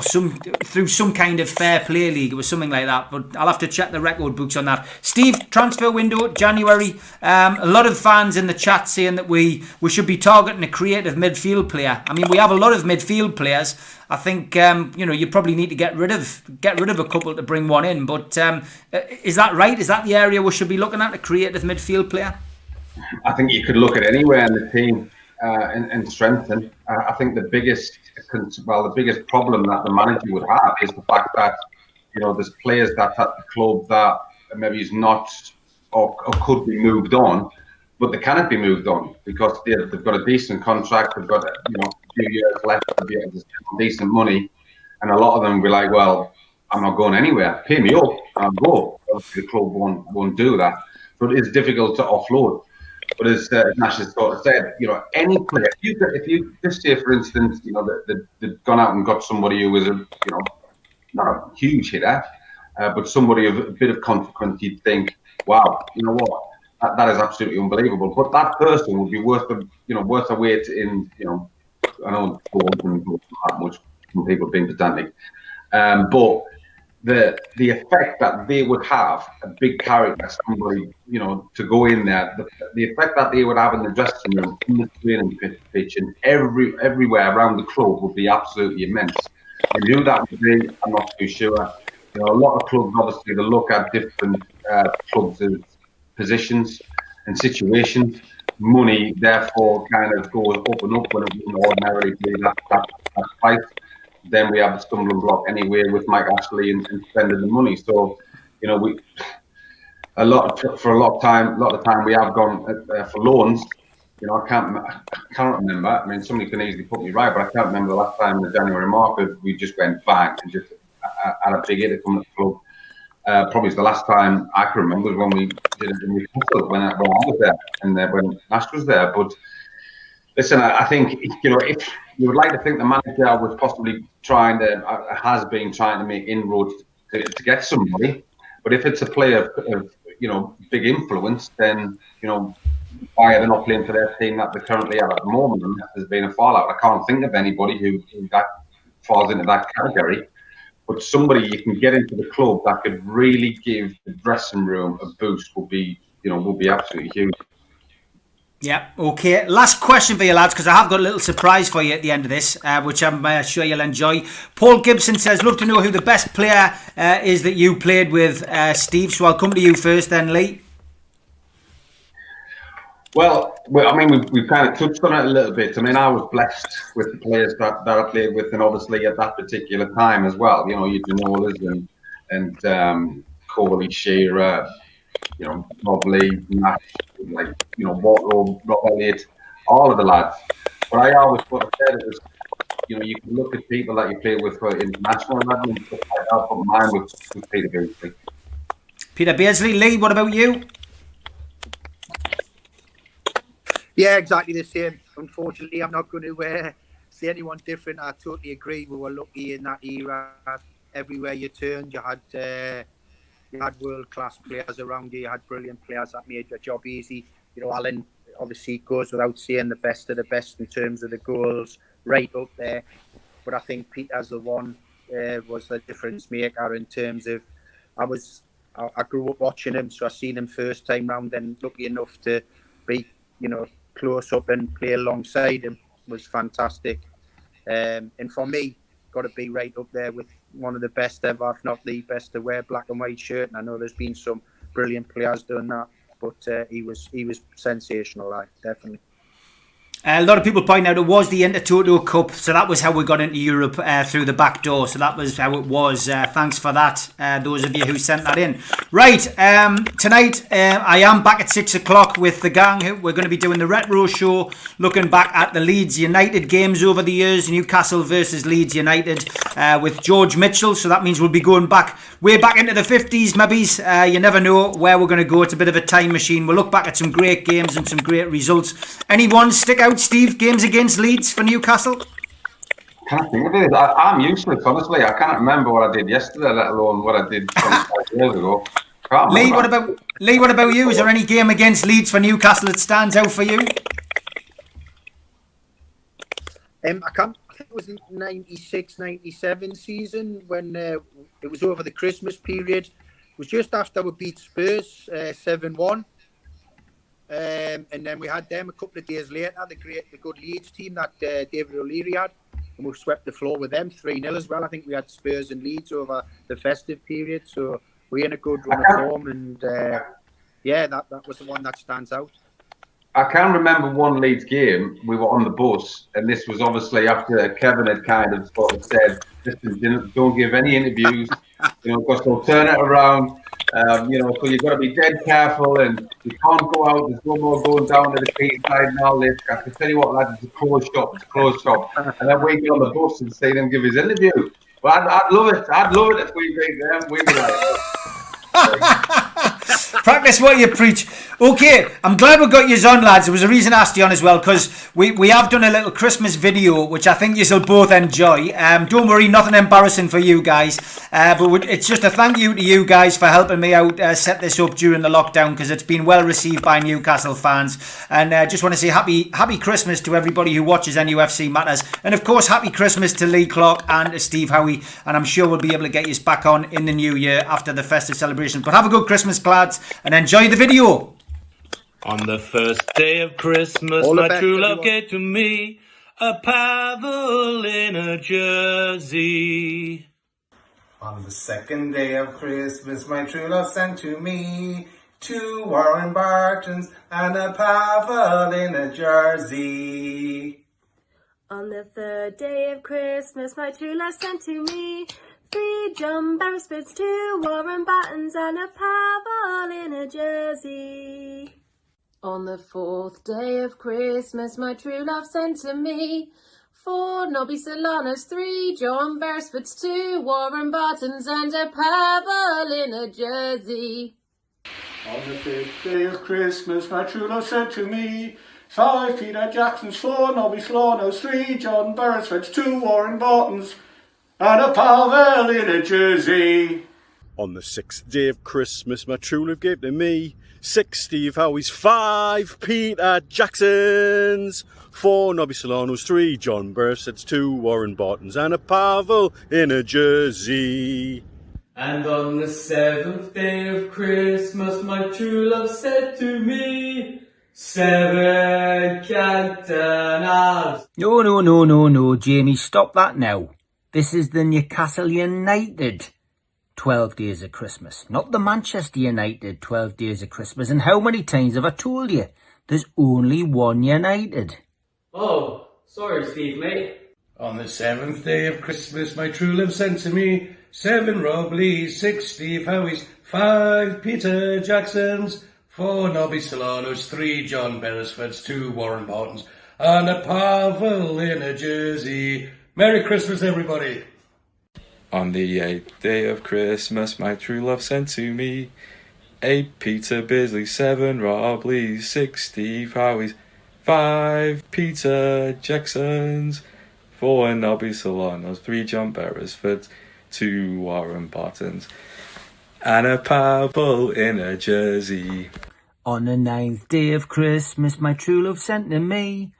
some through some kind of Fair Play League. It was something like that, but I'll have to check the record books on that. Steve, transfer window January. A lot of fans in the chat saying that we should be targeting a creative midfield player. I mean, we have a lot of midfield players. I think you probably need to get rid of a couple to bring one in. But is that right? Is that the area we should be looking at, a creative midfield player? I think you could look at anywhere in the team and strengthen. I think the biggest problem that the manager would have is the fact that there's players that at the club that maybe is not or could be moved on, but they cannot be moved on because they've got a decent contract. They've got a few years left to be able to spend decent money, and a lot of them will be like, "Well, I'm not going anywhere. Pay me up, I'll go." Obviously, the club won't do that, so it is difficult to offload. But as Nash has sort of said, any player, if you just say, for instance, they've gone out and got somebody who was not a huge hitter, but somebody of a bit of consequence, you'd think, wow, you know what? That is absolutely unbelievable. But that person would be worth a weight in, I know gold and that much. Some people being pedantic, but the effect that they would have, a big character, somebody to go in there, the effect that they would have in the dressing room, in the training pitch, and everywhere around the club would be absolutely immense. And who that would be, I'm not too sure. A lot of clubs obviously they look at different clubs' positions and situations. Money therefore kind of goes up and up when it wouldn't ordinarily be that price. Then we have a stumbling block anyway with Mike Ashley and spending the money. So, for a lot of time we have gone for loans, I can't remember. I mean, somebody can easily put me right, but I can't remember the last time in the January market we just went bang and just had a big hit to come at the club. Probably the last time I can remember was when we did it in Newcastle when I was there and when Nash was there. But listen, I think if you would like to think the manager was possibly has been trying to make inroads to get somebody, but if it's a player of big influence, then why are they not playing for their team that they currently are at the moment? And there's been a fallout. I can't think of anybody who that falls into that category. But somebody you can get into the club that could really give the dressing room a boost will be absolutely huge. Yeah, okay. Last question for you, lads, because I have got a little surprise for you at the end of this, which I'm sure you'll enjoy. Paul Gibson says, love to know who the best player is that you played with, Steve. So I'll come to you first then, Lee. Well, I mean, we've kind of touched on it a little bit. I mean, I was blessed with the players that I played with, and obviously at that particular time as well. Your Janolas and Coley, Shearer, Rob Lee, Nash, Watlow, Rob Elliott, all of the lads. But I always sort of said it was, you can look at people that you play with for international level and stuff like that, but mine was Peter Beardsley. Peter Beardsley. Lee, what about you? Yeah, exactly the same. Unfortunately, I'm not going to say anyone different. I totally agree. We were lucky in that era. Everywhere you turned, you had world-class players around you. You had brilliant players that made your job easy. Alan obviously goes without saying, the best of the best in terms of the goals, right up there. But I think Peter's the one was the difference maker in terms of I grew up watching him, so I seen him first time round, and lucky enough to be close up and play alongside him was fantastic. And for me, got to be right up there with one of the best ever, if not the best to wear black and white shirt. And I know there's been some brilliant players doing that, but he was sensational, definitely. A lot of people point out it was the Intertoto Cup, so that was how we got into Europe through the back door. So that was how it was. Thanks for that, those of you who sent that in. Right, tonight I am back at 6 o'clock with the gang. We're going to be doing the retro show, looking back at the Leeds United games over the years, Newcastle versus Leeds United, with George Mitchell. So that means we'll be going way back into the 50s, maybe. You never know where we're going to go. It's a bit of a time machine. We'll look back at some great games and some great results. Anyone stick out, Steve, games against Leeds for Newcastle? Can't think of it. I'm useless, honestly. I can't remember what I did yesterday, let alone what I did 25 years ago. Lee, what about you? Is there any game against Leeds for Newcastle that stands out for you? I think it was 96-97 season when it was over the Christmas period. It was just after we beat Spurs 7-1. And then we had them a couple of days later, the good Leeds team that David O'Leary had, and we swept the floor with them 3-0 as well. I think we had Spurs and Leeds over the festive period, so we're in a good run of form, and that was the one that stands out. I can remember one Leeds game. We were on the bus, and this was obviously after Kevin had kind of sort of said, "Listen, don't give any interviews, because they'll turn it around." So you've got to be dead careful, and you can't go out. There's no more going down to the quayside and all this. I can tell you what, lads, it's a closed shop. And then we get on the bus and see them give his interview. But I'd love it. I'd love it if we beat them. We'd be like, practice what you preach. Okay, I'm glad we got you on, lads. There was a reason I asked you on as well, because we have done a little Christmas video, which I think you'll both enjoy. Don't worry, nothing embarrassing for you guys. But it's just a thank you to you guys for helping me out set this up during the lockdown, because it's been well received by Newcastle fans. And just want to say happy Christmas to everybody who watches NUFC Matters. And of course, happy Christmas to Lee Clark and to Steve Howie. And I'm sure we'll be able to get you back on in the new year after the festive celebration. But have a good Christmas, lads, and enjoy the video. On the first day of Christmas, my true love gave to me a Pavel in a jersey. On the second day of Christmas, my true love sent to me 2 Warren Bartons and a Pavel in a jersey. On the third day of Christmas, my true love sent to me 3 John Beresfords, 2 Warren Bartons and a Pavel in a jersey. On the 4th day of Christmas, my true love sent to me 4 Nobby Solanas, 3 John Beresfords, 2 Warren Bartons, and a Pavel in a jersey. On the 5th day of Christmas, my true love sent to me 5 Peter Jacksons, 4 Nobby Solanas, 3 John Beresfords, 2 Warren Bartons, and a Pavel in a jersey. On the 6th day of Christmas, my true love gave to me 6 Steve Howeys, 5 Peter Jacksons, 4 Nobby Solanos, 3 John Beresfords, 2 Warren Bartons, and a Pavel in a jersey. And on the 7th day of Christmas, my true love said to me, 7 Cantonals. No, Jamie, stop that now. This is the Newcastle United 12 Days of Christmas, not the Manchester United 12 Days of Christmas. And how many times have I told you? There's only one United. Oh, sorry, Steve, mate. On the 7th day of Christmas, my true love sent to me 7 Rob Lees, 6 Steve Howeys, 5 Peter Jacksons, 4 Nobby Solanos, 3 John Beresfords, 2 Warren Bartons, and a Pavel in a jersey. Merry Christmas, everybody. On the 8th day of Christmas, my true love sent to me 8 Peter Beardsley, 7 Rob Lees, 6 Steve Howeys, 5 Peter Jacksons, 4 Nobby Solanos, 3 John Beresfords, 2 Warren Bartons, and a Pavel in a jersey. On the 9th day of Christmas, my true love sent to me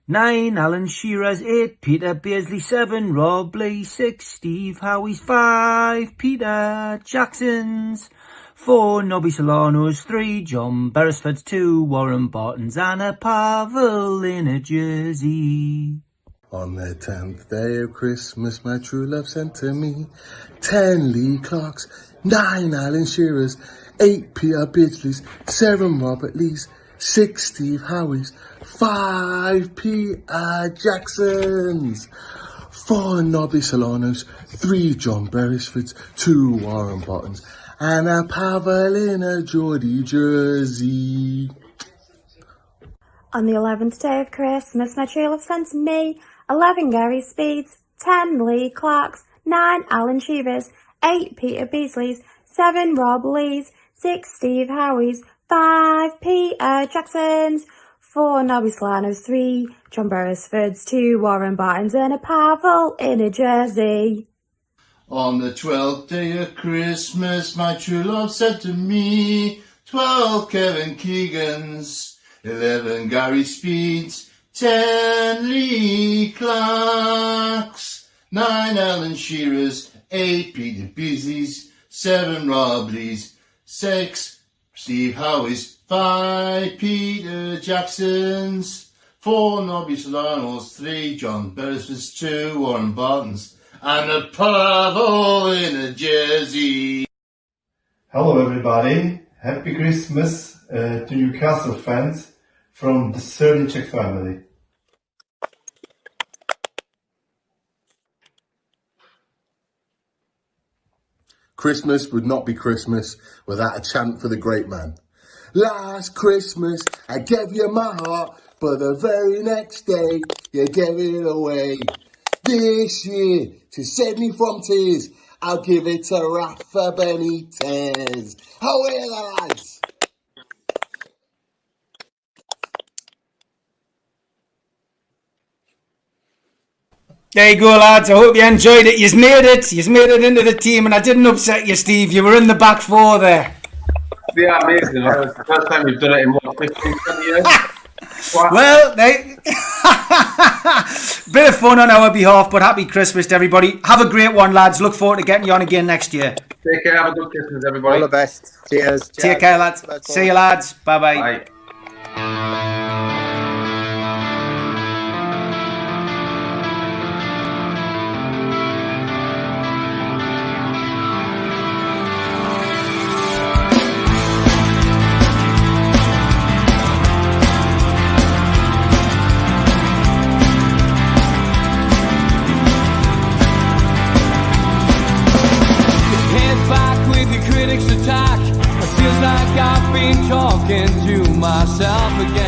9 Alan Shearer's, 8 Peter Beardsley, 7 Rob Lee, 6 Steve Howey's, 5 Peter Jacksons, 4 Nobby Solanos, 3 John Beresfords, 2 Warren Bartons, and a Pavel in a jersey. On the 10th day of Christmas, my true love sent to me 10 Lee Clarks, 9 Alan Shearers, 8 Peter Beardsleys, 7 Robert Lees, 6 Steve Howeys, 5 Peter Jacksons, 4 Nobby Solanos, 3 John Beresfords, 2 Warren Bartons, and a Pavel in a Geordie jersey. On the 11th day of Christmas, my true love sent to me 11 Gary Speeds, 10 Lee Clarks, 9 Alan Shearers, 8 Peter Bearsleys, 7 Rob Lees, 6 Steve Howeys, 5 Peter Jacksons, 4 Nobby Solanos, 3 John Beresfords, 2 Warren Bartons, and a Pavel in a jersey. On the 12th day of Christmas, my true love said to me 12 Kevin Keegans, 11 Gary Speeds, 10 Lee Clarks, 9 Alan Shearers, 8 Peter Beasleys, 7 Rob Lees, 6 Steve Howeys, 5 Peter Jacksons, 4 Nobby Solanos, 3 John Beresfords, 2 Warren Bartons, and a Pavel in a jersey. Hello everybody, happy Christmas to Newcastle fans from the Cernicek family. Christmas would not be Christmas without a chant for the great man. Last Christmas I gave you my heart, but the very next day you gave it away. This year, to save me from tears, I'll give it to Rafa Benitez. How are you, lads? There you go, lads. I hope you enjoyed it. You've made it. You've made it into the team, and I didn't upset you, Steve. You were in the back four there. Yeah, amazing. It's the first time we've done it in what, 15, 20 years? Well, bit of fun on our behalf, but happy Christmas to everybody. Have a great one, lads. Look forward to getting you on again next year. Take care. Have a good Christmas, everybody. All the best. Cheers. Take care, lads. See you, lads. Bye-bye. Bye. Head back with the critics attack. I feel like I've been talking to myself again.